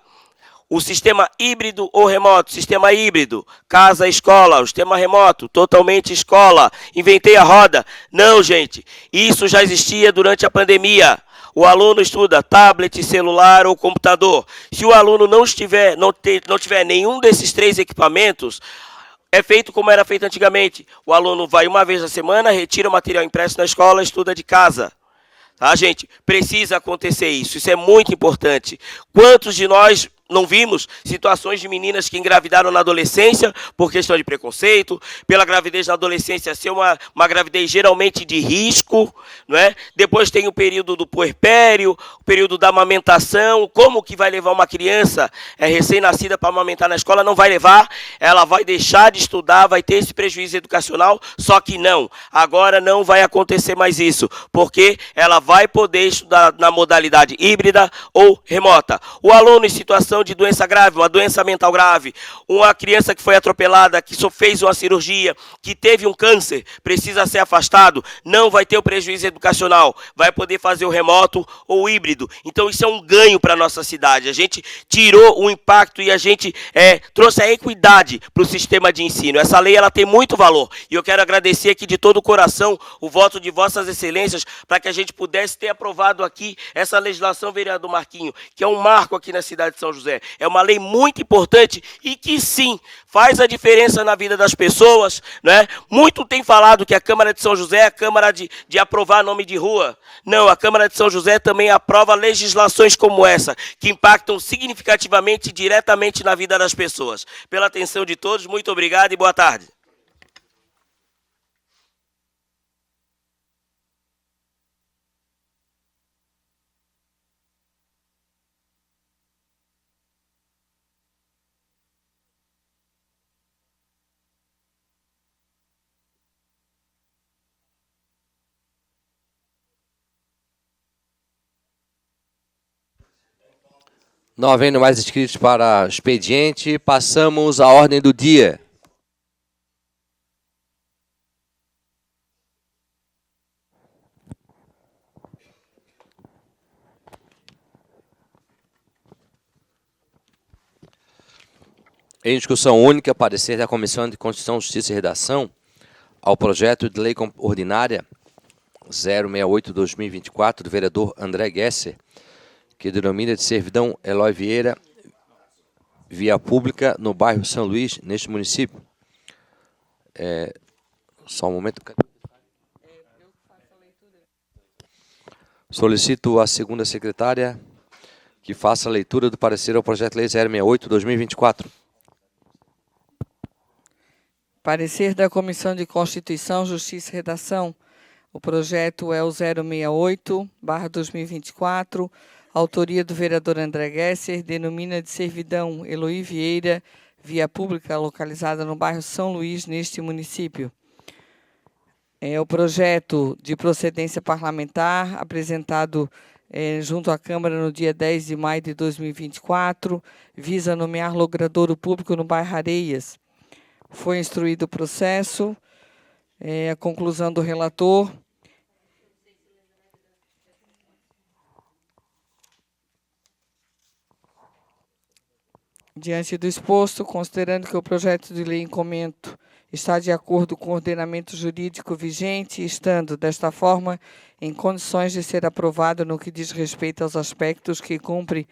o sistema híbrido ou remoto, sistema híbrido, casa-escola, o sistema remoto, totalmente escola, inventei a roda. Não, gente, isso já existia durante a pandemia. O aluno estuda tablet, celular ou computador. Se o aluno não tiver nenhum desses 3 equipamentos, é feito como era feito antigamente. O aluno vai uma vez na semana, retira o material impresso na escola, estuda de casa. Tá, gente? Precisa acontecer isso. Isso é muito importante. Quantos de nós não vimos situações de meninas que engravidaram na adolescência por questão de preconceito, pela gravidez na adolescência ser uma gravidez geralmente de risco, não é? Depois tem o período do puerpério, o período da amamentação. Como que vai levar uma criança recém-nascida para amamentar na escola? Não vai levar, ela vai deixar de estudar, vai ter esse prejuízo educacional, só que não, agora não vai acontecer mais isso, porque ela vai poder estudar na modalidade híbrida ou remota. O aluno em situação de doença grave, uma doença mental grave, uma criança que foi atropelada, que só fez uma cirurgia, que teve um câncer, precisa ser afastado, não vai ter o prejuízo educacional, vai poder fazer o remoto ou o híbrido. Então isso é um ganho para a nossa cidade. A gente tirou o impacto e a gente trouxe a equidade para o sistema de ensino. Essa lei ela tem muito valor e eu quero agradecer aqui de todo o coração o voto de vossas excelências para que a gente pudesse ter aprovado aqui essa legislação, vereador Marquinho, que é um marco aqui na cidade de São José. É uma lei muito importante e que sim, faz a diferença na vida das pessoas, né? Muito tem falado que a Câmara de São José é a Câmara de aprovar nome de rua. Não, a Câmara de São José também aprova legislações como essa, que impactam significativamente e diretamente na vida das pessoas. Pela atenção de todos, muito obrigado e boa tarde. Não havendo mais inscritos para expediente, passamos à ordem do dia. Em discussão única, parecer da Comissão de Constituição, Justiça e Redação ao projeto de lei ordinária 068/2024 do vereador André Gesser, que denomina de servidão Eloy Vieira, via pública no bairro São Luís, neste município. Só um momento. Solicito à segunda secretária que faça a leitura do parecer ao projeto de lei 068/2024. Parecer da Comissão de Constituição, Justiça e Redação. O projeto é o 068/2024, autoria do vereador André Gesser, denomina de servidão Eloy Vieira, via pública localizada no bairro São Luís, neste município. É o projeto de procedência parlamentar, apresentado junto à Câmara no dia 10 de maio de 2024, visa nomear logradouro público no bairro Areias. Foi instruído o processo, a conclusão do relator. Diante do exposto, considerando que o projeto de lei em comento está de acordo com o ordenamento jurídico vigente, estando, desta forma, em condições de ser aprovado no que diz respeito aos aspectos que cumpre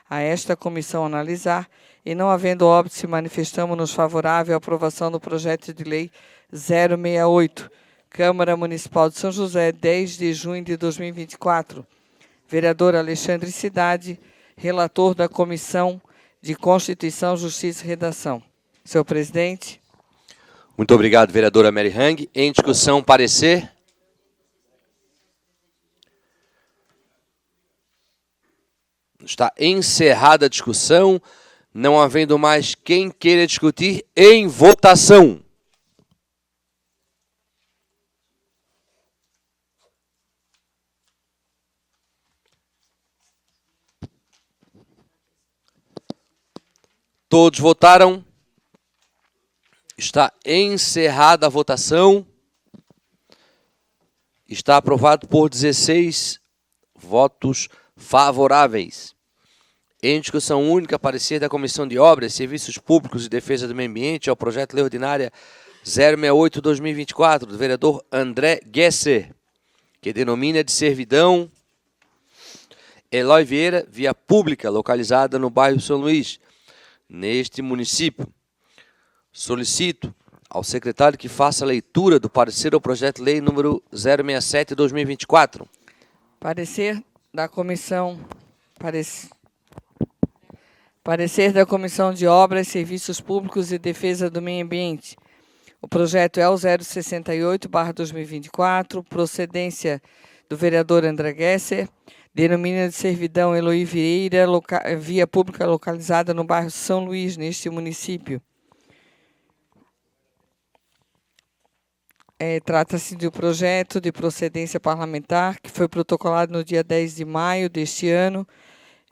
a esta comissão analisar, e não havendo óbito, se manifestamos-nos favorável à aprovação do projeto de lei 068, Câmara Municipal de São José, 10 de junho de 2024. Vereador Alexandre Cidade, relator da Comissão de Constituição, Justiça e Redação. Senhor presidente. Muito obrigado, vereadora Mary Hang. Em discussão, parecer. Está encerrada a discussão. Não havendo mais quem queira discutir, em votação. Todos votaram. Está encerrada a votação. Está aprovado por 16 votos favoráveis. Em discussão única, parecer da Comissão de Obras, Serviços Públicos e Defesa do Meio Ambiente ao projeto de lei ordinária 068/2024 do vereador André Gesser, que denomina de servidão Eloy Vieira, via pública localizada no bairro São Luís, neste município. Solicito ao secretário que faça a leitura do parecer ao projeto de lei número 067/2024. Parecer da Comissão... Parecer da Comissão de Obras, Serviços Públicos e Defesa do Meio Ambiente. O projeto é o 068/2024, procedência do vereador André Gesser, denomina de servidão Eloy Vieira, via pública localizada no bairro São Luís, neste município. Trata-se de um projeto de procedência parlamentar que foi protocolado no dia 10 de maio deste ano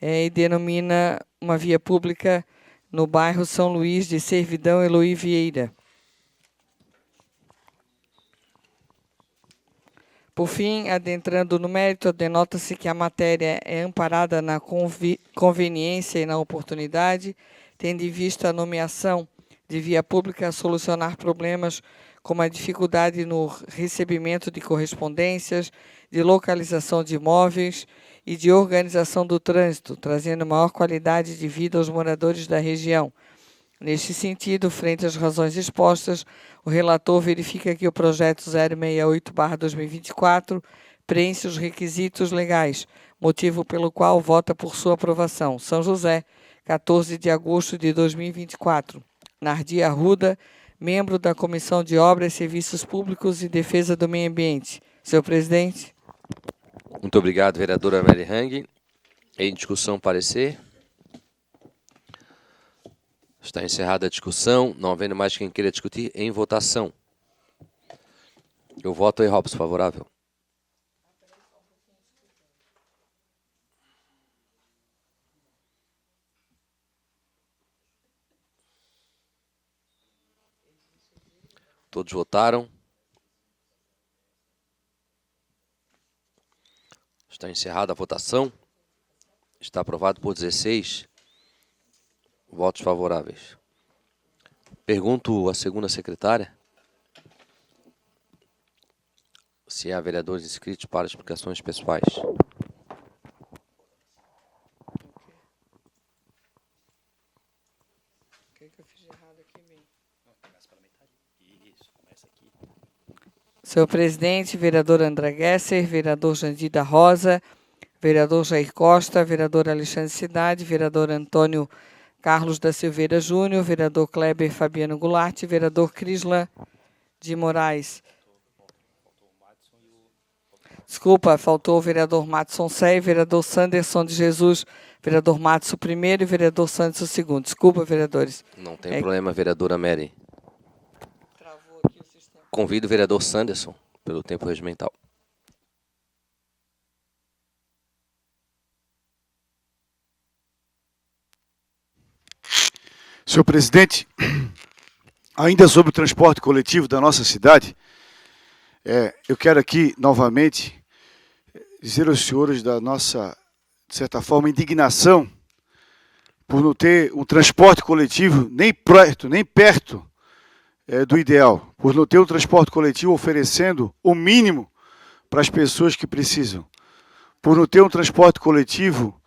e denomina uma via pública no bairro São Luís de servidão Eloy Vieira. Por fim, adentrando no mérito, denota-se que a matéria é amparada na conveniência e na oportunidade, tendo em vista a nomeação de via pública a solucionar problemas como a dificuldade no recebimento de correspondências, de localização de imóveis e de organização do trânsito, trazendo maior qualidade de vida aos moradores da região. Neste sentido, frente às razões expostas, o relator verifica que o projeto 068/2024 preenche os requisitos legais, motivo pelo qual vota por sua aprovação. São José, 14 de agosto de 2024. Nardi Arruda, membro da Comissão de Obras, Serviços Públicos e Defesa do Meio Ambiente. Senhor presidente. Muito obrigado, vereadora Mary Hang. Em discussão, parecer. Está encerrada a discussão. Não havendo mais quem queira discutir, em votação. Eu voto aí, Robson, favorável. Todos votaram. Está encerrada a votação. Está aprovado por 16 votos favoráveis. Pergunto à segunda secretária se há vereadores inscritos para explicações pessoais. Senhor presidente, vereador André Gesser, vereador Jandir da Rosa, vereador Jair Costa, vereador Alexandre Cidade, vereador Antônio Carlos da Silveira Júnior, vereador Kleber Fabiano Goulart, vereador Crisla de Moraes. Desculpa, faltou o vereador Matson Sé, vereador Sanderson de Jesus, vereador Matson I e vereador Sanderson II. Desculpa, vereadores. Não tem problema, vereadora Mary. Convido o vereador Sanderson pelo tempo regimental. Senhor presidente, ainda sobre o transporte coletivo da nossa cidade, eu quero aqui, novamente, dizer aos senhores da nossa, de certa forma, indignação por não ter um transporte coletivo nem perto do ideal, por não ter um transporte coletivo oferecendo o mínimo para as pessoas que precisam, por não ter um transporte coletivo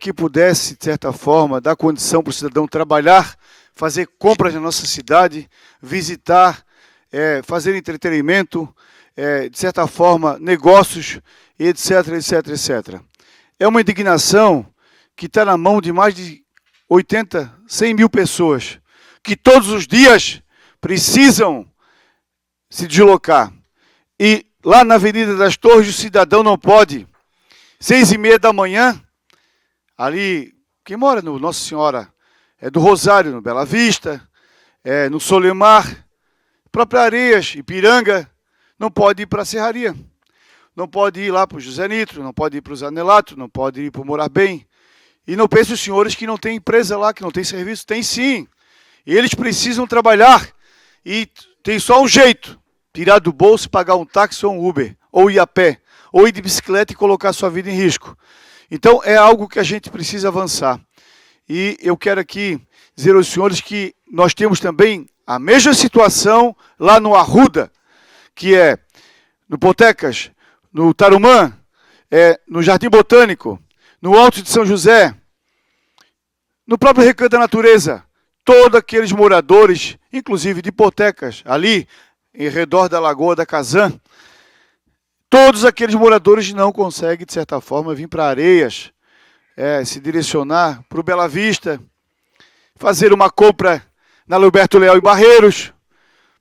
que pudesse, de certa forma, dar condição para o cidadão trabalhar, fazer compras na nossa cidade, visitar, fazer entretenimento, de certa forma, negócios, etc, etc, etc. É uma indignação que está na mão de mais de 80, 100 mil pessoas, que todos os dias precisam se deslocar. E lá na Avenida das Torres, o cidadão não pode. 6h30 da manhã, ali, quem mora no Nossa Senhora do Rosário, no Bela Vista, no Solimar, própria Areias, Ipiranga, não pode ir para a Serraria. Não pode ir lá para o José Nitro, não pode ir para o Zanelato, não pode ir para o Morar Bem. E não pensem os senhores que não tem empresa lá, que não tem serviço. Tem sim. E eles precisam trabalhar. E tem só um jeito: tirar do bolso e pagar um táxi ou um Uber, ou ir a pé, ou ir de bicicleta e colocar sua vida em risco. Então é algo que a gente precisa avançar. E eu quero aqui dizer aos senhores que nós temos também a mesma situação lá no Arruda, que é no Potecas, no Tarumã, no Jardim Botânico, no Alto de São José, no próprio Recanto da Natureza. Todos aqueles moradores, inclusive de Potecas, ali em redor da Lagoa da Kazan, todos aqueles moradores não conseguem, de certa forma, vir para Areias, se direcionar para o Bela Vista, fazer uma compra na Alberto Leal e Barreiros,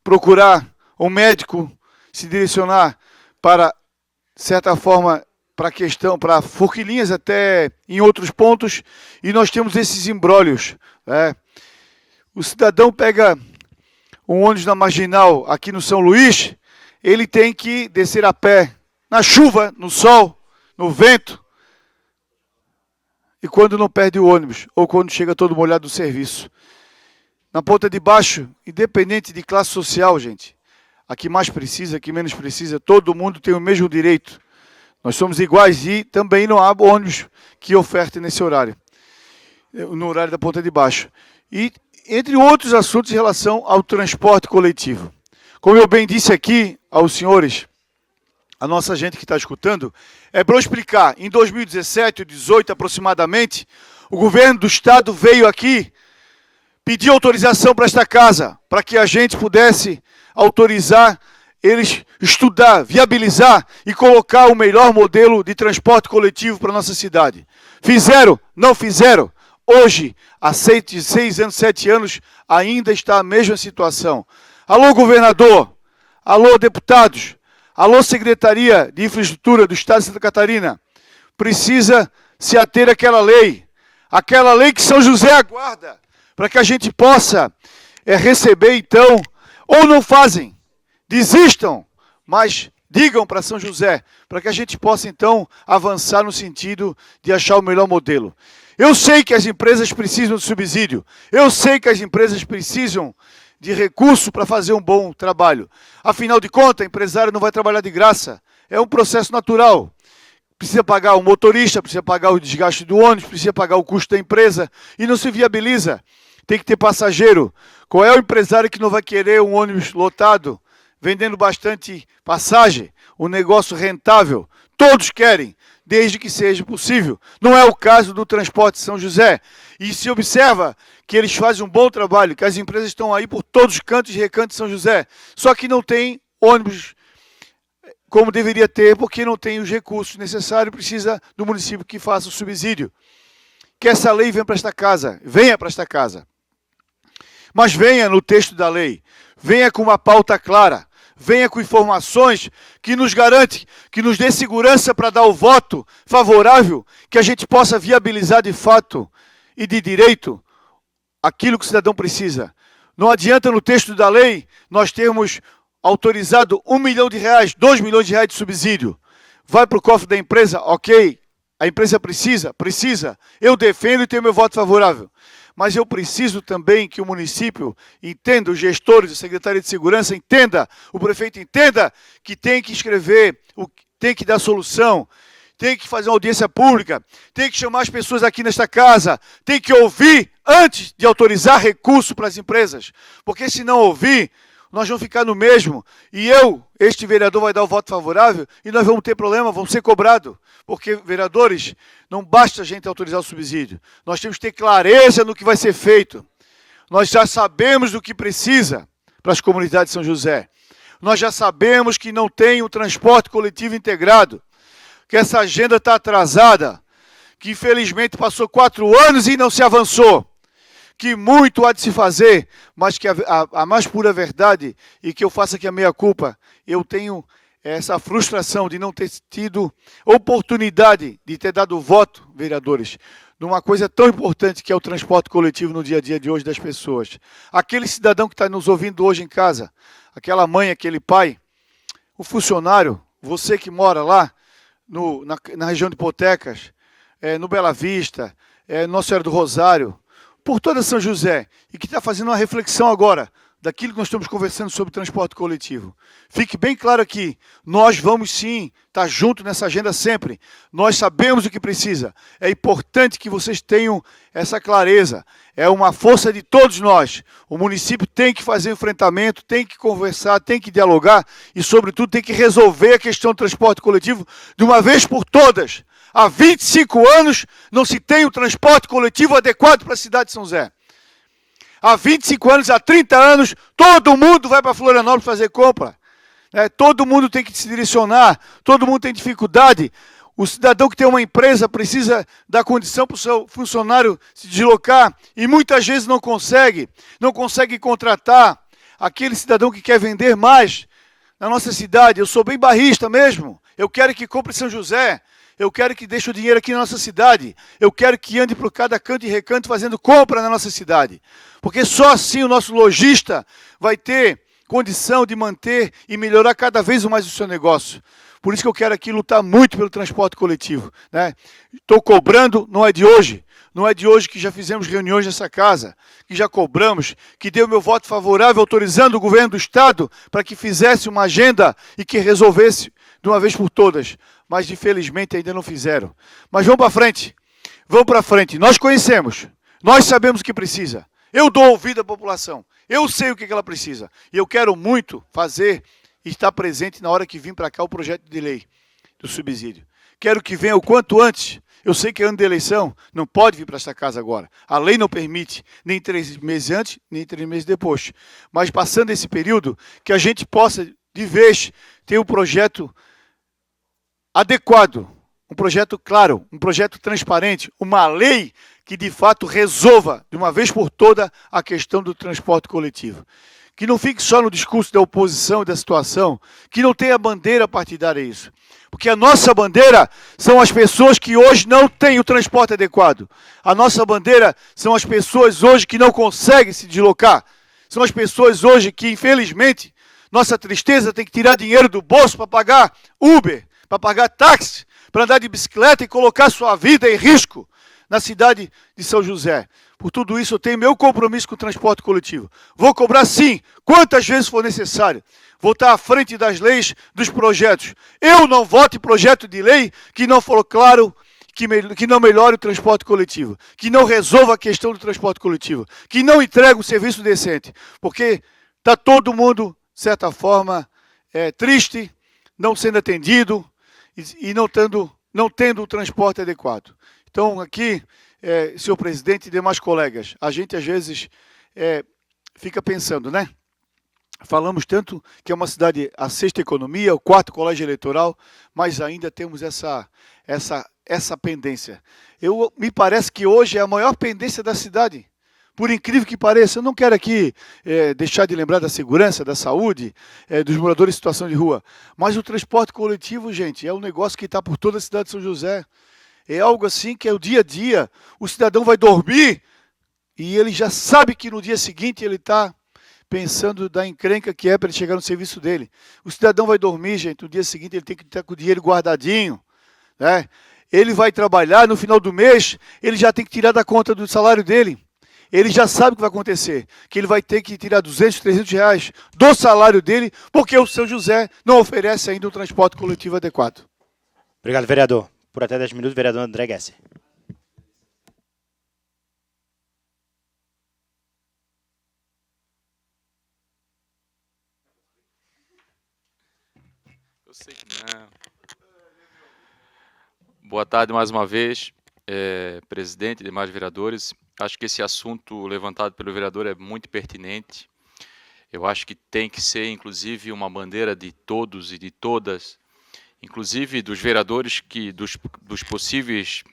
procurar um médico, se direcionar para, de certa forma, para Forquilinhas até em outros pontos, e nós temos esses imbrólios. O cidadão pega um ônibus na Marginal aqui no São Luís, ele tem que descer a pé, na chuva, no sol, no vento, e quando não perde o ônibus, ou quando chega todo molhado do serviço. Na ponta de baixo, independente de classe social, gente, a que mais precisa, a que menos precisa, todo mundo tem o mesmo direito. Nós somos iguais e também não há ônibus que oferte nesse horário, no horário da ponta de baixo. E entre outros assuntos em relação ao transporte coletivo. Como eu bem disse aqui aos senhores, a nossa gente que está escutando, é para eu explicar. Em 2017 ou 2018 aproximadamente, o governo do estado veio aqui pedir autorização para esta casa, para que a gente pudesse autorizar eles estudar, viabilizar e colocar o melhor modelo de transporte coletivo para a nossa cidade. Fizeram? Não fizeram? Hoje, há 6 anos, 7 anos, ainda está a mesma situação. Alô, governador, alô, deputados, alô, Secretaria de Infraestrutura do Estado de Santa Catarina, precisa se ater àquela lei que São José aguarda, para que a gente possa receber, então, ou não fazem, desistam, mas digam para São José, para que a gente possa, então, avançar no sentido de achar o melhor modelo. Eu sei que as empresas precisam de subsídio, eu sei que as empresas precisam de recurso para fazer um bom trabalho. Afinal de contas, o empresário não vai trabalhar de graça. É um processo natural. Precisa pagar o motorista, precisa pagar o desgaste do ônibus, precisa pagar o custo da empresa e não se viabiliza. Tem que ter passageiro. Qual é o empresário que não vai querer um ônibus lotado, vendendo bastante passagem, um negócio rentável? Todos querem, desde que seja possível. Não é o caso do Transporte São José. E se observa que eles fazem um bom trabalho, que as empresas estão aí por todos os cantos e recantos de São José. Só que não tem ônibus como deveria ter, porque não tem os recursos necessários, precisa do município que faça o subsídio. Que essa lei venha para esta casa. Mas venha no texto da lei, venha com uma pauta clara, venha com informações que nos garante, que nos dê segurança para dar o voto favorável, que a gente possa viabilizar de fato e de direito aquilo que o cidadão precisa. Não adianta no texto da lei nós termos autorizado R$1 milhão, R$2 milhões de subsídio. Vai para o cofre da empresa, ok, a empresa precisa, eu defendo e tenho meu voto favorável. Mas eu preciso também que o município entenda, os gestores, a Secretaria de Segurança entenda, o prefeito entenda que tem que escrever, tem que dar solução, tem que fazer uma audiência pública, tem que chamar as pessoas aqui nesta casa, tem que ouvir antes de autorizar recurso para as empresas. Porque se não ouvir, nós vamos ficar no mesmo. E este vereador vai dar o voto favorável e nós vamos ter problema, vamos ser cobrados. Porque, vereadores, não basta a gente autorizar o subsídio. Nós temos que ter clareza no que vai ser feito. Nós já sabemos do que precisa para as comunidades de São José. Nós já sabemos que não tem o transporte coletivo integrado, que essa agenda está atrasada, que infelizmente passou 4 anos e não se avançou, que muito há de se fazer, mas que a mais pura verdade, e que eu faço aqui a meia-culpa, eu tenho essa frustração de não ter tido oportunidade de ter dado voto, vereadores, numa coisa tão importante que é o transporte coletivo no dia a dia de hoje das pessoas. Aquele cidadão que está nos ouvindo hoje em casa, aquela mãe, aquele pai, o funcionário, você que mora lá na região de Potecas, no Bela Vista, Nossa Senhora do Rosário, por toda São José, e que está fazendo uma reflexão agora daquilo que nós estamos conversando sobre transporte coletivo. Fique bem claro aqui, nós vamos sim estar juntos nessa agenda sempre. Nós sabemos o que precisa. É importante que vocês tenham essa clareza. É uma força de todos nós. O município tem que fazer enfrentamento, tem que conversar, tem que dialogar e, sobretudo, tem que resolver a questão do transporte coletivo de uma vez por todas. Há 25 anos não se tem um transporte coletivo adequado para a cidade de São José. Há 25 anos, há 30 anos, todo mundo vai para Florianópolis fazer compra. Todo mundo tem que se direcionar, todo mundo tem dificuldade. O cidadão que tem uma empresa precisa dar condição para o seu funcionário se deslocar e muitas vezes não consegue contratar aquele cidadão que quer vender mais na nossa cidade. Eu sou bem barrista mesmo, eu quero que compre São José. Eu quero que deixe o dinheiro aqui na nossa cidade. Eu quero que ande por cada canto e recanto fazendo compra na nossa cidade. Porque só assim o nosso lojista vai ter condição de manter e melhorar cada vez mais o seu negócio. Por isso que eu quero aqui lutar muito pelo transporte coletivo. Estou cobrando, não é de hoje. Não é de hoje que já fizemos reuniões nessa casa, que já cobramos, que deu meu voto favorável autorizando o governo do Estado para que fizesse uma agenda e que resolvesse de uma vez por todas. Mas, infelizmente, ainda não fizeram. Mas vamos para frente. Nós conhecemos, nós sabemos o que precisa. Eu dou ouvido à população, eu sei o que ela precisa. E eu quero muito fazer e estar presente na hora que vir para cá o projeto de lei do subsídio. Quero que venha o quanto antes. Eu sei que é ano de eleição, não pode vir para esta casa agora. A lei não permite, nem 3 meses antes, nem 3 meses depois. Mas passando esse período, que a gente possa, de vez, ter um projeto adequado, um projeto claro, um projeto transparente, uma lei que de fato resolva de uma vez por toda a questão do transporte coletivo. Que não fique só no discurso da oposição e da situação, que não tenha bandeira partidária isso. Porque a nossa bandeira são as pessoas que hoje não têm o transporte adequado. A nossa bandeira são as pessoas hoje que não conseguem se deslocar. São as pessoas hoje que, infelizmente, nossa tristeza tem que tirar dinheiro do bolso para pagar Uber, para pagar táxi, para andar de bicicleta e colocar sua vida em risco na cidade de São José. Por tudo isso, eu tenho meu compromisso com o transporte coletivo. Vou cobrar, sim, quantas vezes for necessário. Vou estar à frente das leis, dos projetos. Eu não voto em projeto de lei que não for claro, que não melhore o transporte coletivo, que não resolva a questão do transporte coletivo, que não entregue um serviço decente. Porque está todo mundo, de certa forma, triste, não sendo atendido e não tendo o transporte adequado. Então, aqui, senhor presidente e demais colegas, a gente às vezes fica pensando, né? Falamos tanto que é uma cidade, a sexta economia, o quarto colégio eleitoral, mas ainda temos essa pendência. Me parece que hoje é a maior pendência da cidade. Por incrível que pareça, eu não quero aqui deixar de lembrar da segurança, da saúde, dos moradores em situação de rua, mas o transporte coletivo, gente, é um negócio que está por toda a cidade de São José. É algo assim que é o dia a dia. O cidadão vai dormir e ele já sabe que no dia seguinte ele está pensando da encrenca que é para ele chegar no serviço dele. O cidadão vai dormir, gente, no dia seguinte ele tem que estar com o dinheiro guardadinho, né? Ele vai trabalhar, no final do mês, ele já tem que tirar da conta do salário dele. Ele já sabe o que vai acontecer, que ele vai ter que tirar 200, 300 reais do salário dele, porque o São José não oferece ainda um transporte coletivo adequado. Obrigado, vereador. Por até 10 minutos, vereador André Guessi. Eu sei que não. Boa tarde mais uma vez, presidente e demais vereadores. Acho que esse assunto levantado pelo vereador é muito pertinente. Eu acho que tem que ser, inclusive, uma bandeira de todos e de todas, inclusive dos vereadores, dos possíveis,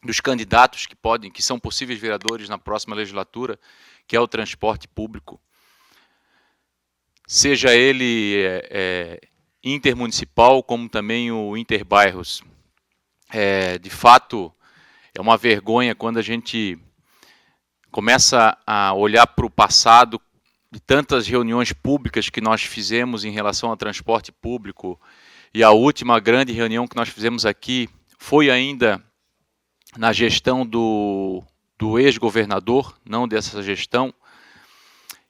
dos candidatos que são possíveis vereadores na próxima legislatura, que é o transporte público. Seja ele intermunicipal, como também o interbairros. De fato, é uma vergonha quando a gente começa a olhar para o passado de tantas reuniões públicas que nós fizemos em relação ao transporte público, e a última grande reunião que nós fizemos aqui foi ainda na gestão do ex-governador, não dessa gestão,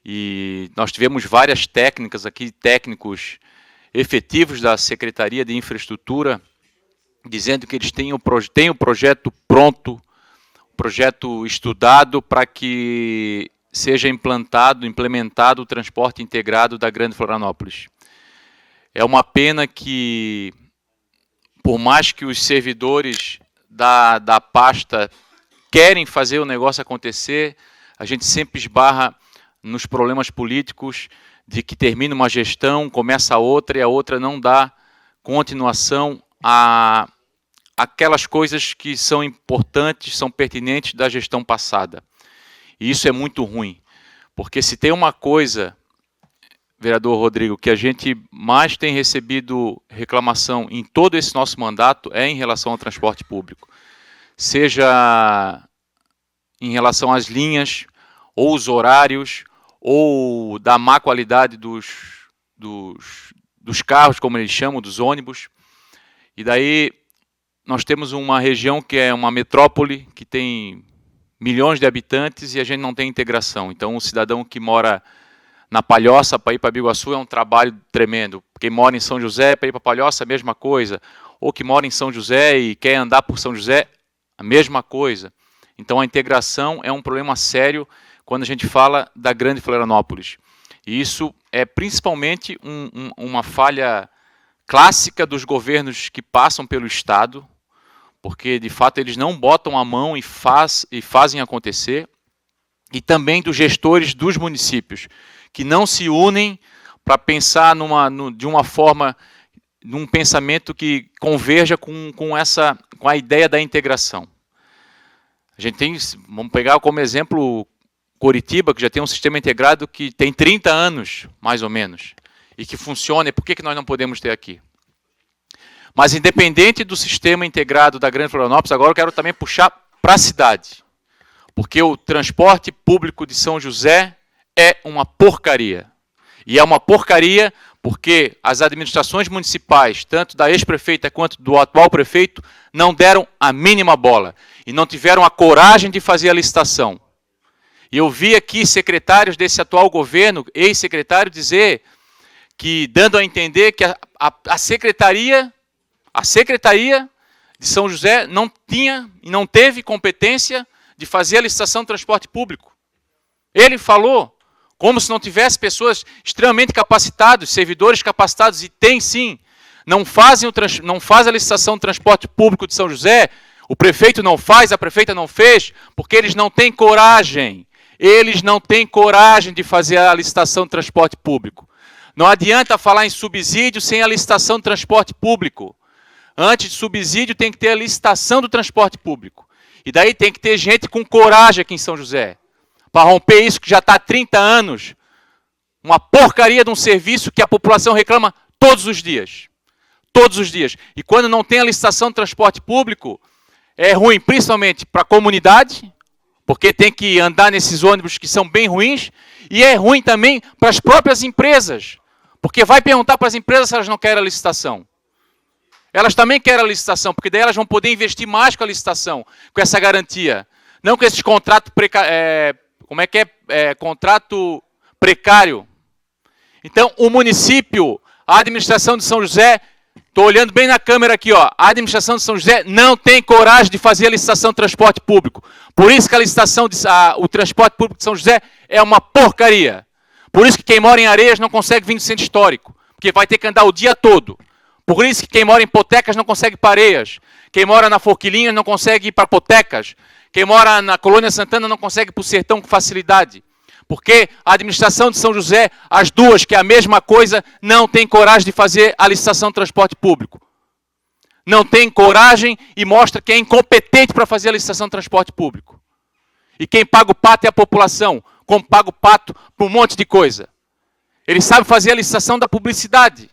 e nós tivemos várias técnicas aqui, técnicos efetivos da Secretaria de Infraestrutura, dizendo que eles têm o projeto pronto, projeto estudado para que seja implementado o transporte integrado da Grande Florianópolis. É uma pena que, por mais que os servidores da pasta querem fazer o negócio acontecer, a gente sempre esbarra nos problemas políticos de que termina uma gestão, começa a outra e a outra não dá continuação a aquelas coisas que são importantes, são pertinentes da gestão passada. E isso é muito ruim, porque se tem uma coisa, vereador Rodrigo, que a gente mais tem recebido reclamação em todo esse nosso mandato é em relação ao transporte público. Seja em relação às linhas, ou os horários, ou da má qualidade dos carros, como eles chamam, dos ônibus. E daí nós temos uma região que é uma metrópole, que tem milhões de habitantes e a gente não tem integração. Então, o cidadão que mora na Palhoça para ir para Biguaçu é um trabalho tremendo. Quem mora em São José para ir para Palhoça, a mesma coisa. Ou que mora em São José e quer andar por São José, a mesma coisa. Então, a integração é um problema sério quando a gente fala da Grande Florianópolis. E isso é principalmente uma falha clássica dos governos que passam pelo Estado, porque, de fato, eles não botam a mão e fazem acontecer, e também dos gestores dos municípios, que não se unem para pensar de uma forma, num pensamento que converja com a ideia da integração. A gente tem, vamos pegar como exemplo Coritiba, que já tem um sistema integrado que tem 30 anos, mais ou menos, e que funciona, e por que nós não podemos ter aqui? Mas, independente do sistema integrado da Grande Florianópolis, agora eu quero também puxar para a cidade. Porque o transporte público de São José é uma porcaria. E é uma porcaria porque as administrações municipais, tanto da ex-prefeita quanto do atual prefeito, não deram a mínima bola. E não tiveram a coragem de fazer a licitação. E eu vi aqui secretários desse atual governo, ex-secretário, dizer que, dando a entender que a secretaria de São José não tinha e não teve competência de fazer a licitação de transporte público. Ele falou como se não tivesse pessoas extremamente capacitadas, servidores capacitados, e tem sim. Não faz a licitação de transporte público de São José, o prefeito não faz, a prefeita não fez, porque eles não têm coragem. Eles não têm coragem de fazer a licitação de transporte público. Não adianta falar em subsídio sem a licitação de transporte público. Antes de subsídio tem que ter a licitação do transporte público. E daí tem que ter gente com coragem aqui em São José, para romper isso que já está há 30 anos. Uma porcaria de um serviço que a população reclama todos os dias. Todos os dias. E quando não tem a licitação de transporte público, é ruim principalmente para a comunidade, porque tem que andar nesses ônibus que são bem ruins, e é ruim também para as próprias empresas, porque vai perguntar para as empresas se elas não querem a licitação. Elas também querem a licitação, porque daí elas vão poder investir mais com a licitação, com essa garantia. Não com esses contratos contrato precário. Então, o município, a administração de São José, estou olhando bem na câmera aqui, ó, a administração de São José não tem coragem de fazer a licitação de transporte público. Por isso que o transporte público de São José é uma porcaria. Por isso que quem mora em Areias não consegue vir do centro histórico, porque vai ter que andar o dia todo. Por isso que quem mora em Potecas não consegue ir para Areias. Quem mora na Forquilinha não consegue ir para Potecas. Quem mora na Colônia Santana não consegue ir para o Sertão com facilidade. Porque a administração de São José, as duas, que é a mesma coisa, não tem coragem de fazer a licitação de transporte público. Não tem coragem e mostra que é incompetente para fazer a licitação de transporte público. E quem paga o pato é a população, como paga o pato para um monte de coisa. Ele sabe fazer a licitação da publicidade.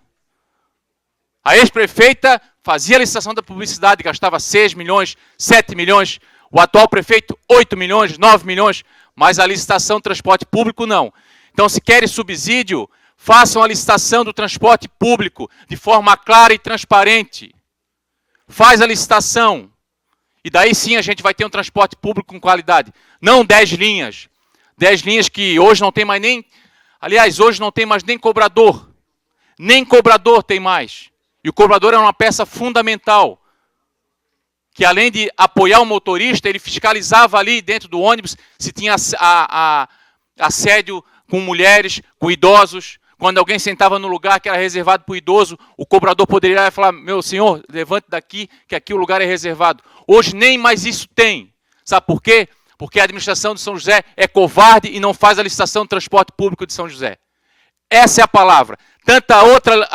A ex-prefeita fazia a licitação da publicidade, gastava 6 milhões, 7 milhões, o atual prefeito 8 milhões, 9 milhões, mas a licitação do transporte público não. Então, se querem subsídio, façam a licitação do transporte público de forma clara e transparente. Faz a licitação. E daí sim a gente vai ter um transporte público com qualidade. Não 10 linhas. 10 linhas que hoje não tem mais nem... Aliás, hoje não tem mais nem cobrador. Nem cobrador tem mais. E o cobrador é uma peça fundamental. Que além de apoiar o motorista, ele fiscalizava ali dentro do ônibus se tinha assédio com mulheres, com idosos. Quando alguém sentava no lugar que era reservado para o idoso, o cobrador poderia falar, meu senhor, levante daqui, que aqui o lugar é reservado. Hoje nem mais isso tem. Sabe por quê? Porque a administração de São José é covarde e não faz a licitação do transporte público de São José. Essa é a palavra. Tanto a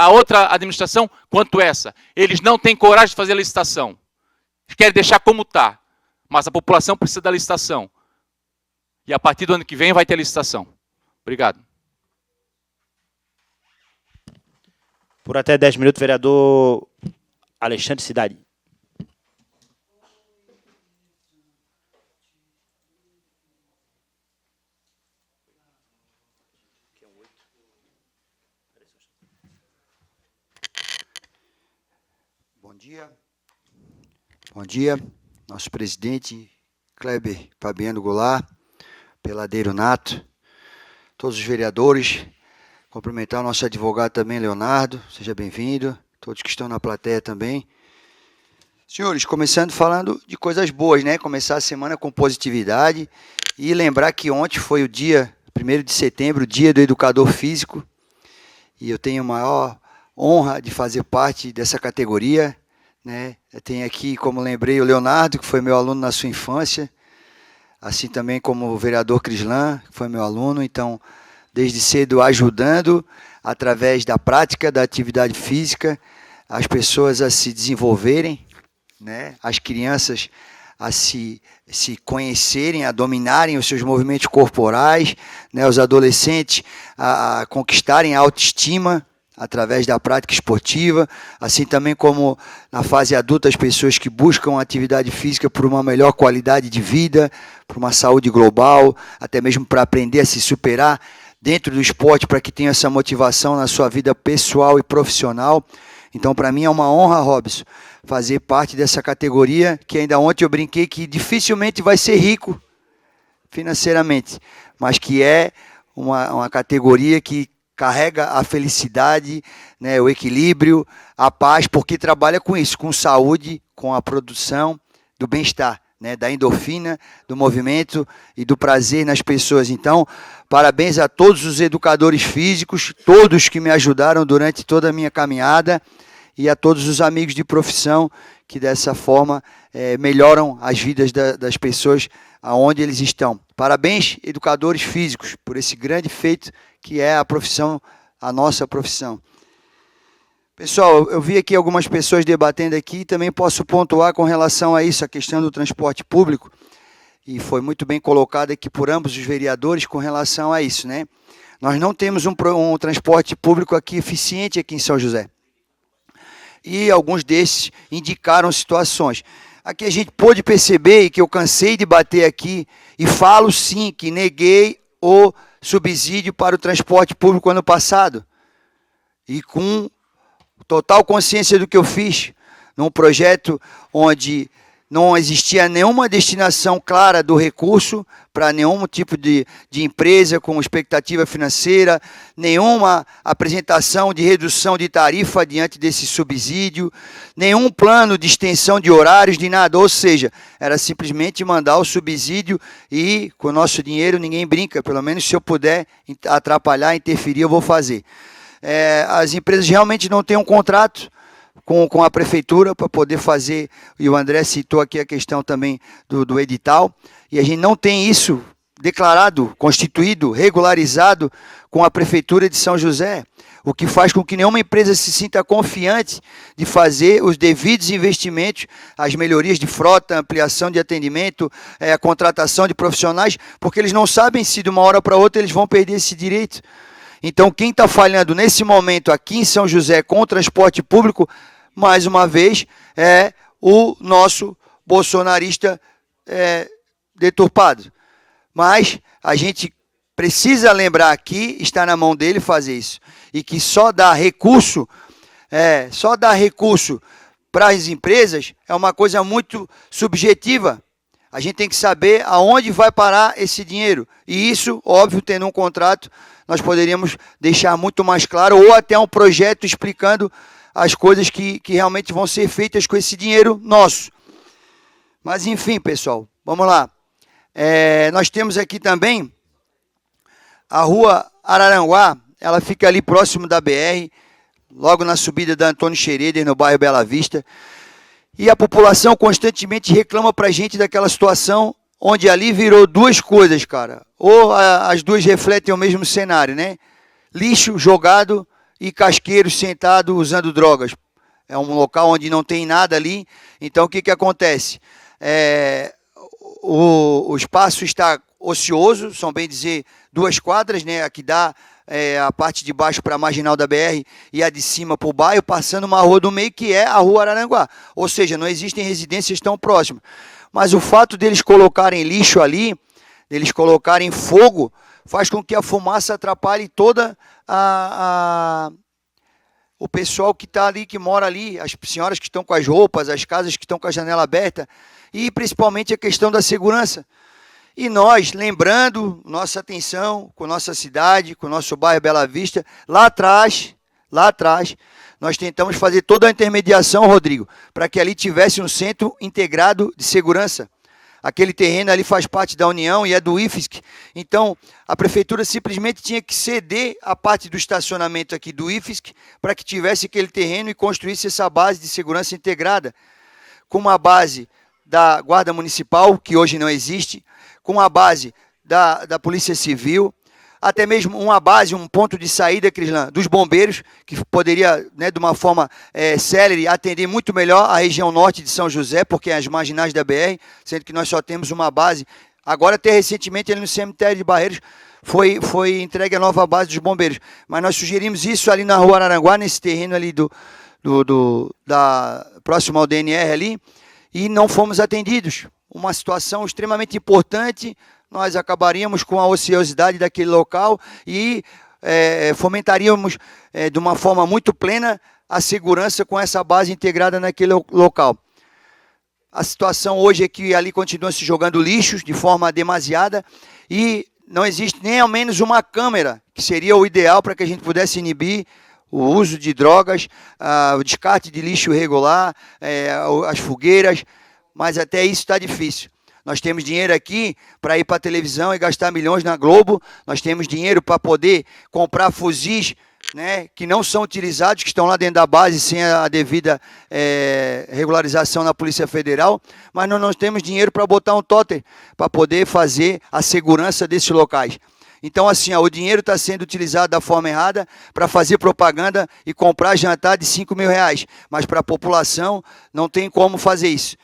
outra administração quanto essa. Eles não têm coragem de fazer a licitação. Querem deixar como está. Mas a população precisa da licitação. E a partir do ano que vem vai ter licitação. Obrigado. Por até 10 minutos, vereador Alexandre Cidade. Bom dia. Bom dia, nosso presidente Kleber Fabiano Goulart, Peladeiro Nato, todos os vereadores, cumprimentar o nosso advogado também, Leonardo, seja bem-vindo, todos que estão na plateia também. Senhores, começando falando de coisas boas, né? Começar a semana com positividade e lembrar que ontem foi o dia, 1º de setembro, o dia do educador físico, e eu tenho a maior honra de fazer parte dessa categoria, né? Eu tenho aqui, como lembrei, o Leonardo, que foi meu aluno na sua infância, assim também como o vereador Crislan, que foi meu aluno, então, desde cedo ajudando, através da prática da atividade física, as pessoas a se desenvolverem, né? As crianças a se conhecerem, a dominarem os seus movimentos corporais, né? Os adolescentes a conquistarem a autoestima, através da prática esportiva, assim também como na fase adulta as pessoas que buscam atividade física por uma melhor qualidade de vida, por uma saúde global, até mesmo para aprender a se superar dentro do esporte, para que tenha essa motivação na sua vida pessoal e profissional. Então, para mim é uma honra, Robson, fazer parte dessa categoria, que ainda ontem eu brinquei que dificilmente vai ser rico financeiramente, mas que é uma categoria que carrega a felicidade, né, o equilíbrio, a paz, porque trabalha com isso, com saúde, com a produção do bem-estar, né, da endorfina, do movimento e do prazer nas pessoas. Então, parabéns a todos os educadores físicos, todos que me ajudaram durante toda a minha caminhada, e a todos os amigos de profissão que dessa forma melhoram as vidas das pessoas aonde eles estão. Parabéns, educadores físicos, por esse grande feito que é a profissão, a nossa profissão. Pessoal, eu vi aqui algumas pessoas debatendo aqui e também posso pontuar com relação a isso, a questão do transporte público, e foi muito bem colocado aqui por ambos os vereadores com relação a isso, né? Nós não temos um transporte público aqui eficiente aqui em São José. E alguns desses indicaram situações. Aqui a gente pôde perceber, e que eu cansei de bater aqui, e falo sim que neguei o subsídio para o transporte público ano passado. E com total consciência do que eu fiz, num projeto onde não existia nenhuma destinação clara do recurso para nenhum tipo de empresa com expectativa financeira, nenhuma apresentação de redução de tarifa diante desse subsídio, nenhum plano de extensão de horários, de nada. Ou seja, era simplesmente mandar o subsídio e com o nosso dinheiro ninguém brinca, pelo menos se eu puder atrapalhar, interferir, eu vou fazer. As empresas realmente não têm um contrato com a prefeitura para poder fazer, e o André citou aqui a questão também do edital, e a gente não tem isso declarado, constituído, regularizado com a prefeitura de São José, o que faz com que nenhuma empresa se sinta confiante de fazer os devidos investimentos, as melhorias de frota, ampliação de atendimento, a contratação de profissionais, porque eles não sabem se de uma hora para outra eles vão perder esse direito. Então, quem está falhando nesse momento aqui em São José com o transporte público, mais uma vez, é o nosso bolsonarista deturpado. Mas a gente precisa lembrar que está na mão dele fazer isso. E que só dar recurso para as empresas é uma coisa muito subjetiva. A gente tem que saber aonde vai parar esse dinheiro. E isso, óbvio, tendo um contrato, nós poderíamos deixar muito mais claro, ou até um projeto explicando as coisas que realmente vão ser feitas com esse dinheiro nosso. Mas, enfim, pessoal, vamos lá. Nós temos aqui também a rua Araranguá, ela fica ali próximo da BR, logo na subida da Antônio Xereder, no bairro Bela Vista. E a população constantemente reclama para a gente daquela situação onde ali virou duas coisas, cara. Ou as duas refletem o mesmo cenário, né? Lixo jogado e casqueiros sentados usando drogas. É um local onde não tem nada ali. Então, o que acontece? O espaço está ocioso, são bem dizer 2 quadras, né? A que dá a parte de baixo para a marginal da BR e a de cima para o bairro, passando uma rua do meio que é a rua Araranguá. Ou seja, não existem residências tão próximas. Mas o fato deles colocarem lixo ali, deles colocarem fogo, faz com que a fumaça atrapalhe toda o pessoal que está ali, que mora ali, as senhoras que estão com as roupas, as casas que estão com a janela aberta, e principalmente a questão da segurança. E nós, lembrando nossa atenção com nossa cidade, com o nosso bairro Bela Vista, lá atrás, nós tentamos fazer toda a intermediação, Rodrigo, para que ali tivesse um centro integrado de segurança. Aquele terreno ali faz parte da União e é do IFSC. Então, a prefeitura simplesmente tinha que ceder a parte do estacionamento aqui do IFSC para que tivesse aquele terreno e construísse essa base de segurança integrada, com uma base da Guarda Municipal, que hoje não existe, com a base da Polícia Civil, até mesmo uma base, um ponto de saída, Crislan, dos bombeiros, que poderia, né, de uma forma célere, atender muito melhor a região norte de São José, porque é as marginais da BR, sendo que nós só temos uma base. Agora, até recentemente, ali no cemitério de Barreiros, foi entregue a nova base dos bombeiros. Mas nós sugerimos isso ali na rua Araranguá, nesse terreno ali próximo ao DNR ali, e não fomos atendidos. Uma situação extremamente importante, nós acabaríamos com a ociosidade daquele local e fomentaríamos de uma forma muito plena a segurança com essa base integrada naquele local. A situação hoje é que ali continua se jogando lixos de forma demasiada e não existe nem ao menos uma câmera, que seria o ideal para que a gente pudesse inibir o uso de drogas, o descarte de lixo irregular, as fogueiras, mas até isso está difícil. Nós temos dinheiro aqui para ir para a televisão e gastar milhões na Globo, nós temos dinheiro para poder comprar fuzis, né, que não são utilizados, que estão lá dentro da base sem a devida regularização na Polícia Federal, mas nós temos dinheiro para botar um totem para poder fazer a segurança desses locais. Então, assim, o dinheiro está sendo utilizado da forma errada para fazer propaganda e comprar jantar de R$5.000, mas para a população não tem como fazer isso.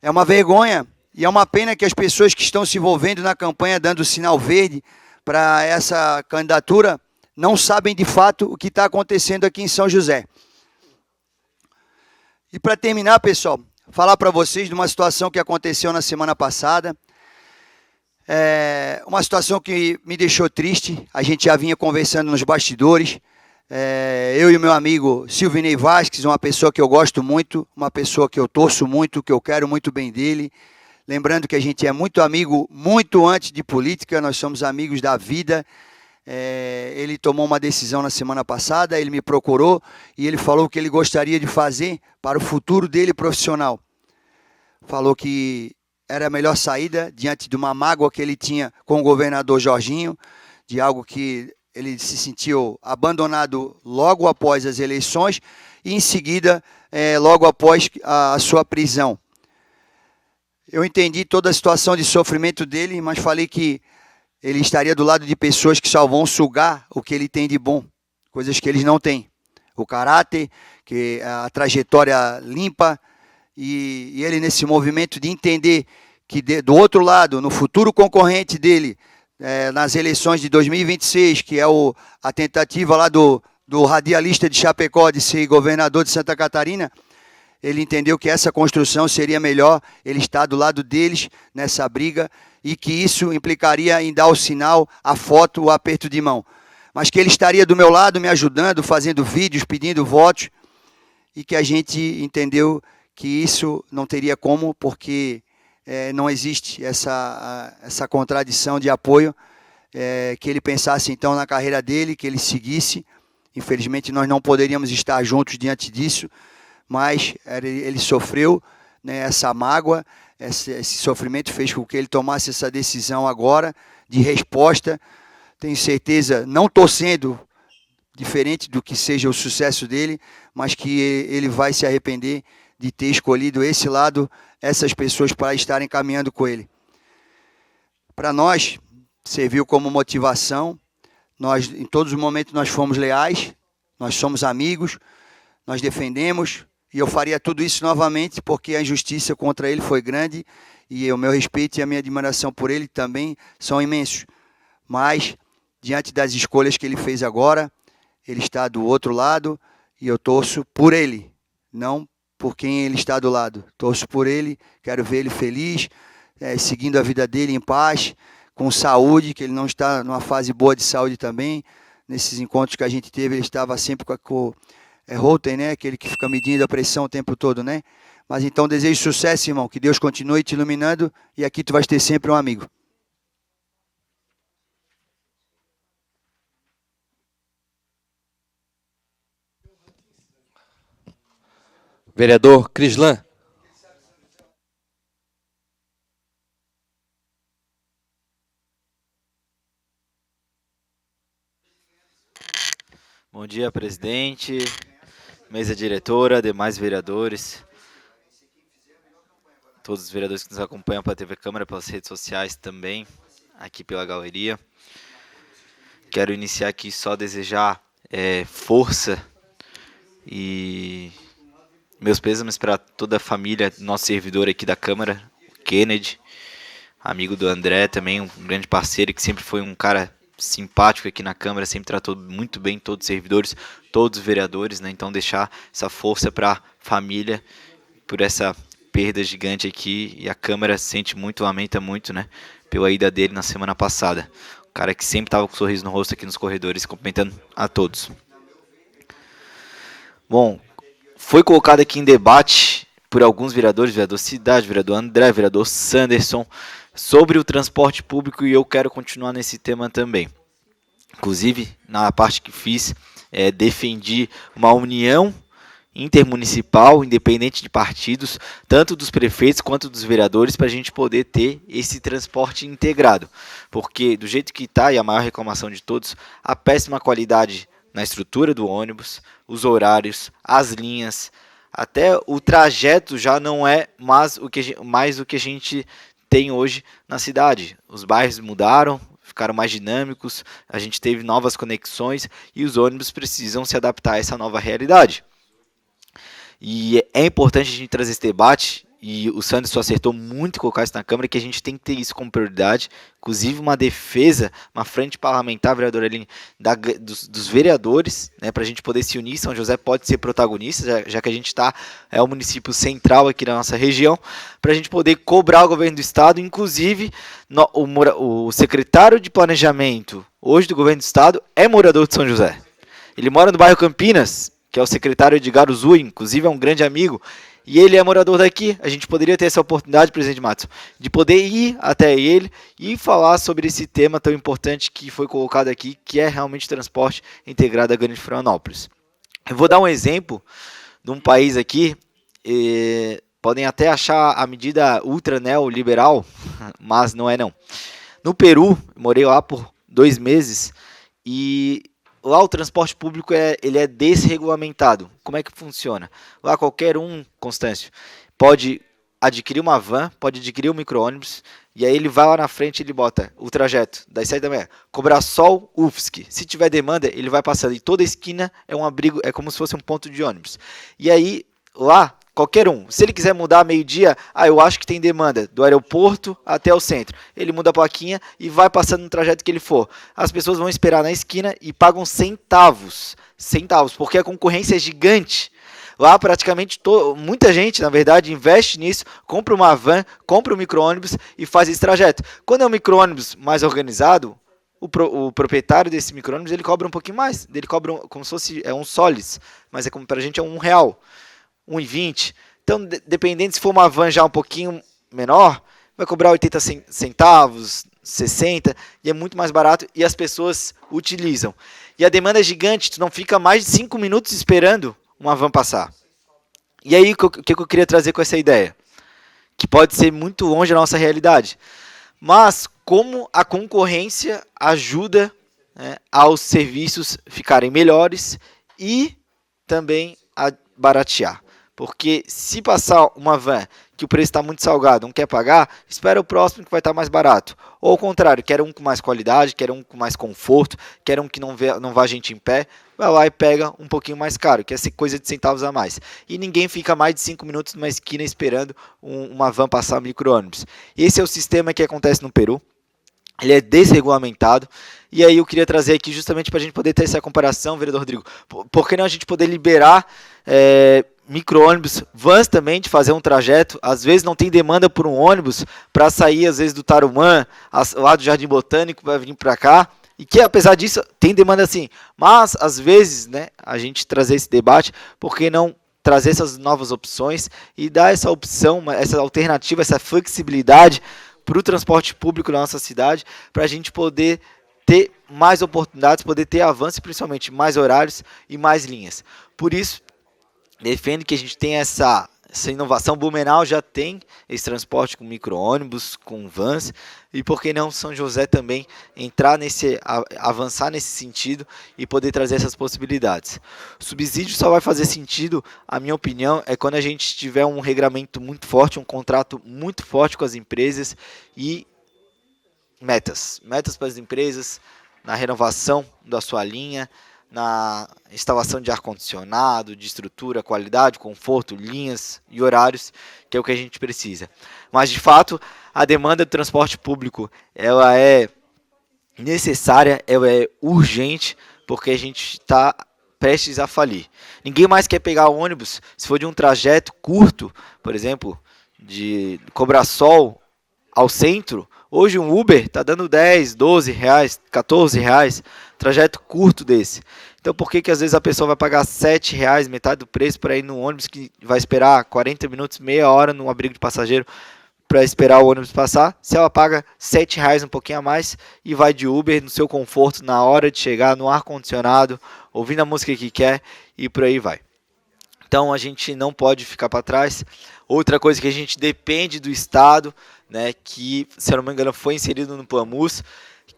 É uma vergonha e é uma pena que as pessoas que estão se envolvendo na campanha, dando sinal verde para essa candidatura, não sabem de fato o que está acontecendo aqui em São José. E para terminar, pessoal, falar para vocês de uma situação que aconteceu na semana passada. Uma situação que me deixou triste. A gente já vinha conversando nos bastidores. Eu e o meu amigo Silvinei Vasques, uma pessoa que eu gosto muito, uma pessoa que eu torço muito, que eu quero muito bem dele. Lembrando que a gente é muito amigo, muito antes de política, nós somos amigos da vida. Ele tomou uma decisão na semana passada, ele me procurou e ele falou o que ele gostaria de fazer para o futuro dele profissional. Falou que era a melhor saída diante de uma mágoa que ele tinha com o governador Jorginho, de algo que ele se sentiu abandonado logo após as eleições e em seguida, logo após a sua prisão. Eu entendi toda a situação de sofrimento dele, mas falei que ele estaria do lado de pessoas que só vão sugar o que ele tem de bom, coisas que eles não têm. O caráter, a trajetória limpa, e ele nesse movimento de entender que do outro lado, no futuro concorrente dele, nas eleições de 2026, que é a tentativa lá do radialista de Chapecó de ser governador de Santa Catarina, ele entendeu que essa construção seria melhor, ele estar do lado deles nessa briga, e que isso implicaria em dar o sinal, a foto, o aperto de mão. Mas que ele estaria do meu lado, me ajudando, fazendo vídeos, pedindo votos, e que a gente entendeu que isso não teria como, porque não existe essa contradição de apoio, que ele pensasse então na carreira dele, que ele seguisse. Infelizmente nós não poderíamos estar juntos diante disso, mas ele sofreu, né, essa mágoa, esse sofrimento fez com que ele tomasse essa decisão agora, de resposta. Tenho certeza, não torcendo diferente do que seja o sucesso dele, mas que ele vai se arrepender de ter escolhido esse lado, essas pessoas para estarem caminhando com ele. Para nós, serviu como motivação. Nós, em todos os momentos, nós fomos leais, nós somos amigos, nós defendemos, e eu faria tudo isso novamente, porque a injustiça contra ele foi grande, e o meu respeito e a minha admiração por ele também são imensos. Mas, diante das escolhas que ele fez agora, ele está do outro lado, e eu torço por ele, não por quem ele está do lado. Torço por ele, quero ver ele feliz, seguindo a vida dele em paz, com saúde, que ele não está numa fase boa de saúde também. Nesses encontros que a gente teve, ele estava sempre com o Holter, né? Aquele que fica medindo a pressão o tempo todo, né? Mas então desejo sucesso, irmão, que Deus continue te iluminando, e aqui tu vais ter sempre um amigo. Vereador Crislan. Bom dia, presidente, mesa diretora, demais vereadores, todos os vereadores que nos acompanham pela TV Câmara, pelas redes sociais também, aqui pela galeria. Quero iniciar aqui só desejar força e meus pêsames para toda a família, nosso servidor aqui da Câmara, o Kennedy, amigo do André também, um grande parceiro que sempre foi um cara simpático aqui na Câmara, sempre tratou muito bem todos os servidores, todos os vereadores, né? Então deixar essa força para a família por essa perda gigante aqui, e a Câmara sente muito, lamenta muito, né, pela ida dele na semana passada. O cara que sempre estava com um sorriso no rosto aqui nos corredores, cumprimentando a todos. Bom, foi colocado aqui em debate por alguns vereadores, vereador Cidade, vereador André, vereador Sanderson, sobre o transporte público, e eu quero continuar nesse tema também. Inclusive, na parte que fiz, defendi uma união intermunicipal, independente de partidos, tanto dos prefeitos quanto dos vereadores, para a gente poder ter esse transporte integrado. Porque, do jeito que está, e a maior reclamação de todos, a péssima qualidade na estrutura do ônibus, os horários, as linhas, até o trajeto já não é mais o que a gente tem hoje na cidade. Os bairros mudaram, ficaram mais dinâmicos, a gente teve novas conexões e os ônibus precisam se adaptar a essa nova realidade. E é importante a gente trazer esse debate, e o Sanderson acertou muito em colocar isso na Câmara, que a gente tem que ter isso como prioridade, inclusive uma defesa, uma frente parlamentar, vereadora Aline, dos vereadores, né, para a gente poder se unir. São José pode ser protagonista, já que a gente é o município central aqui da nossa região, para a gente poder cobrar o governo do estado, inclusive o secretário de planejamento hoje do governo do estado é morador de São José. Ele mora no bairro Campinas, que é o secretário Edgar Uzui, inclusive é um grande amigo, e ele é morador daqui. A gente poderia ter essa oportunidade, presidente Matos, de poder ir até ele e falar sobre esse tema tão importante que foi colocado aqui, que é realmente transporte integrado à Grande Florianópolis. Eu vou dar um exemplo de um país aqui, podem até achar a medida ultra neoliberal, mas não é não. No Peru, morei lá por 2 meses, e lá o transporte público ele é desregulamentado. Como é que funciona? Lá qualquer um, Constâncio, pode adquirir uma van, pode adquirir um micro-ônibus, e aí ele vai lá na frente e ele bota o trajeto das 7 da manhã, Cobrasol, UFSC. Se tiver demanda, ele vai passando, e toda esquina é um abrigo, é como se fosse um ponto de ônibus. E aí, lá, qualquer um, se ele quiser mudar meio-dia, eu acho que tem demanda do aeroporto até o centro. Ele muda a plaquinha e vai passando no trajeto que ele for. As pessoas vão esperar na esquina e pagam centavos, porque a concorrência é gigante. Lá praticamente muita gente, na verdade, investe nisso, compra uma van, compra um micro-ônibus e faz esse trajeto. Quando é um micro-ônibus mais organizado, o proprietário desse micro-ônibus, ele cobra um pouquinho mais. Ele cobra como se fosse um soles, mas como para a gente é R$1. 1,20. Então, dependendo, se for uma van já um pouquinho menor, vai cobrar 80 centavos, 60, e é muito mais barato, e as pessoas utilizam. E a demanda é gigante, tu não fica mais de 5 minutos esperando uma van passar. E aí, o que eu queria trazer com essa ideia? Que pode ser muito longe da nossa realidade. Mas, como a concorrência ajuda, né, aos serviços ficarem melhores e também a baratear. Porque se passar uma van que o preço está muito salgado, não quer pagar, espera o próximo que vai estar mais barato. Ou ao contrário, quer um com mais qualidade, quer um com mais conforto, quer um que não vá gente em pé, vai lá e pega um pouquinho mais caro, que é coisa de centavos a mais. E ninguém fica mais de 5 minutos numa esquina esperando uma van passar micro-ônibus. Esse é o sistema que acontece no Peru. Ele é desregulamentado. E aí eu queria trazer aqui justamente para a gente poder ter essa comparação, vereador Rodrigo. Por que não a gente poder liberar micro-ônibus, vans também, de fazer um trajeto? Às vezes não tem demanda por um ônibus para sair, às vezes, do Tarumã, lá do Jardim Botânico, para vir para cá. E que, apesar disso, tem demanda sim. Mas, às vezes, né, a gente trazer esse debate, por que não trazer essas novas opções e dar essa opção, essa alternativa, essa flexibilidade para o transporte público da nossa cidade, para a gente poder ter mais oportunidades, poder ter avanço e principalmente mais horários e mais linhas. Por isso, defendo que a gente tenha essa inovação. Blumenau já tem esse transporte com micro-ônibus, com vans, e por que não São José também avançar nesse sentido e poder trazer essas possibilidades. O subsídio só vai fazer sentido, a minha opinião, é quando a gente tiver um regramento muito forte, um contrato muito forte com as empresas e metas para as empresas na renovação da sua linha, na instalação de ar-condicionado, de estrutura, qualidade, conforto, linhas e horários, que é o que a gente precisa. Mas, de fato, a demanda do transporte público ela é necessária, ela é urgente, porque a gente está prestes a falir. Ninguém mais quer pegar o ônibus, se for de um trajeto curto, por exemplo, de Cobrasol ao centro, Hoje um Uber está dando 10, 12 reais, 14 reais, trajeto curto desse. Então por que às vezes a pessoa vai pagar 7 reais, metade do preço, para ir no ônibus que vai esperar 40 minutos, meia hora no abrigo de passageiro para esperar o ônibus passar, se ela paga 7 reais, um pouquinho a mais, e vai de Uber no seu conforto, na hora de chegar, no ar-condicionado, ouvindo a música que quer, e por aí vai. Então a gente não pode ficar para trás. Outra coisa que a gente depende do Estado, né, que, se eu não me engano, foi inserido no PAMUS,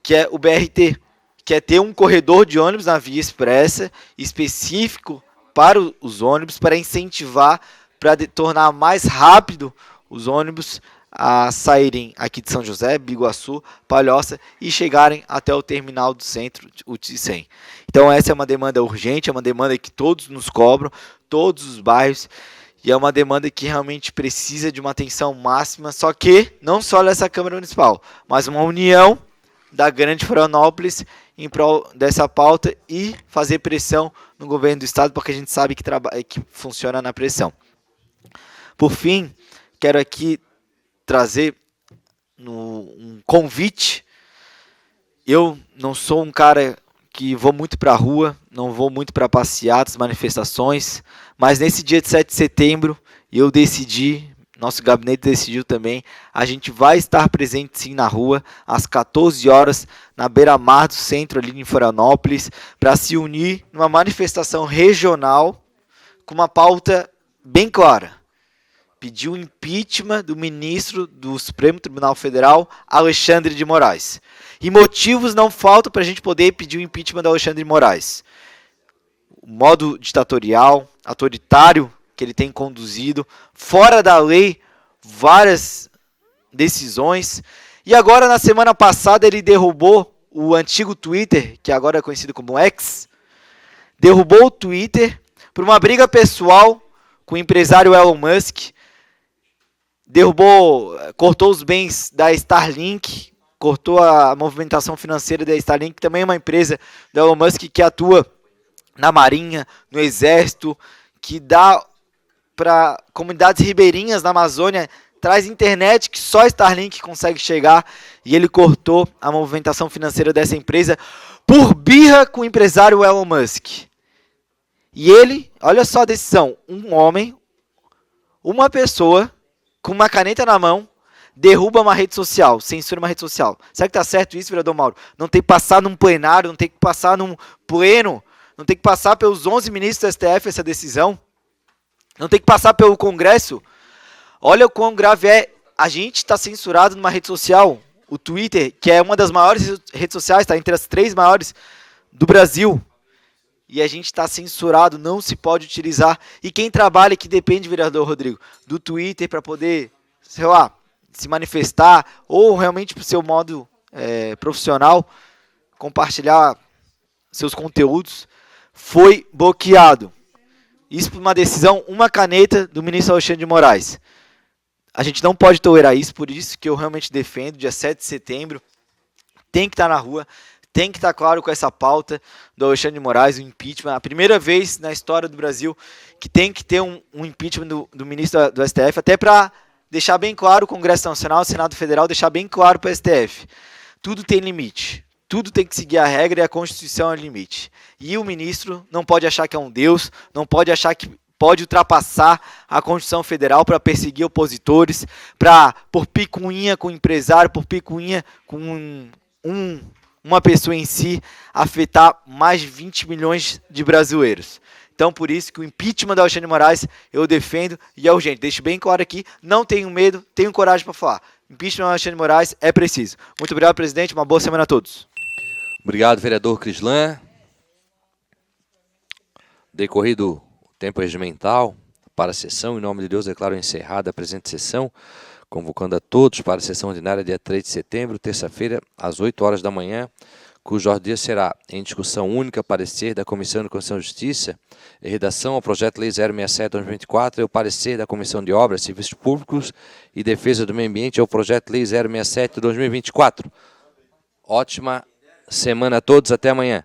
que é o BRT, que é ter um corredor de ônibus na via expressa específico para os ônibus, para incentivar, para tornar mais rápido os ônibus a saírem aqui de São José, Biguaçu, Palhoça e chegarem até o terminal do centro, o T100. Então essa é uma demanda urgente, é uma demanda que todos nos cobram, todos os bairros, e é uma demanda que realmente precisa de uma atenção máxima, só que não só dessa Câmara Municipal, mas uma união da Grande Florianópolis em prol dessa pauta e fazer pressão no governo do estado, porque a gente sabe que funciona na pressão. Por fim, quero aqui trazer um convite. Eu não sou um cara que vou muito para a rua, não vou muito para passeatas, manifestações, mas nesse dia de 7 de setembro eu decidi, nosso gabinete decidiu também, a gente vai estar presente sim na rua, às 14 horas, na beira-mar do centro ali em Florianópolis, para se unir numa manifestação regional com uma pauta bem clara. Pedir o impeachment do ministro do Supremo Tribunal Federal, Alexandre de Moraes. E motivos não faltam para a gente poder pedir o impeachment do Alexandre de Moraes. O modo ditatorial, autoritário que ele tem conduzido, fora da lei, várias decisões. E agora, na semana passada, ele derrubou o antigo Twitter, que agora é conhecido como X, derrubou o Twitter por uma briga pessoal com o empresário Elon Musk, cortou os bens da Starlink, cortou a movimentação financeira da Starlink, que também é uma empresa do Elon Musk que atua na Marinha, no Exército, que dá para comunidades ribeirinhas na Amazônia, traz internet que só a Starlink consegue chegar, e ele cortou a movimentação financeira dessa empresa por birra com o empresário Elon Musk. E ele, olha só a decisão, um homem, uma pessoa, com uma caneta na mão, derruba uma rede social, censura uma rede social. Será que está certo isso, vereador Mauro? Não tem que passar num plenário, não tem que passar num pleno, não tem que passar pelos 11 ministros do STF essa decisão? Não tem que passar pelo Congresso? Olha o quão grave é. A gente está censurado numa rede social, o Twitter, que é uma das maiores redes sociais, está entre as 3 maiores do Brasil. E a gente está censurado, não se pode utilizar. E quem trabalha, que depende, vereador Rodrigo, do Twitter para poder, sei lá, se manifestar, ou realmente para o seu modo profissional, compartilhar seus conteúdos, foi bloqueado. Isso por uma decisão, uma caneta do ministro Alexandre de Moraes. A gente não pode tolerar isso, por isso que eu realmente defendo, dia 7 de setembro, tem que estar na rua, tem que estar claro com essa pauta do Alexandre de Moraes, o impeachment. A primeira vez na história do Brasil que tem que ter um impeachment do ministro do STF, até para deixar bem claro o Congresso Nacional, o Senado Federal, deixar bem claro para o STF. Tudo tem limite. Tudo tem que seguir a regra e a Constituição é o limite. E o ministro não pode achar que é um Deus, não pode achar que pode ultrapassar a Constituição Federal para perseguir opositores, por picuinha com o empresário, por picuinha com uma pessoa em si, afetar mais de 20 milhões de brasileiros. Então, por isso que o impeachment do Alexandre de Moraes eu defendo e é urgente. Deixo bem claro aqui, não tenho medo, tenho coragem para falar. Impeachment do Alexandre de Moraes é preciso. Muito obrigado, presidente. Uma boa semana a todos. Obrigado, vereador Crislan. Decorrido o tempo regimental para a sessão, em nome de Deus, declaro encerrada a presente sessão, convocando a todos para a sessão ordinária dia 3 de setembro, terça-feira, às 8 horas da manhã, cujo dia será em discussão única, parecer da Comissão de Constituição e Justiça, em redação ao projeto Lei 067/2024 e o parecer da Comissão de Obras, Serviços Públicos e Defesa do Meio Ambiente ao projeto Lei 067/2024. Ótima semana a todos, até amanhã.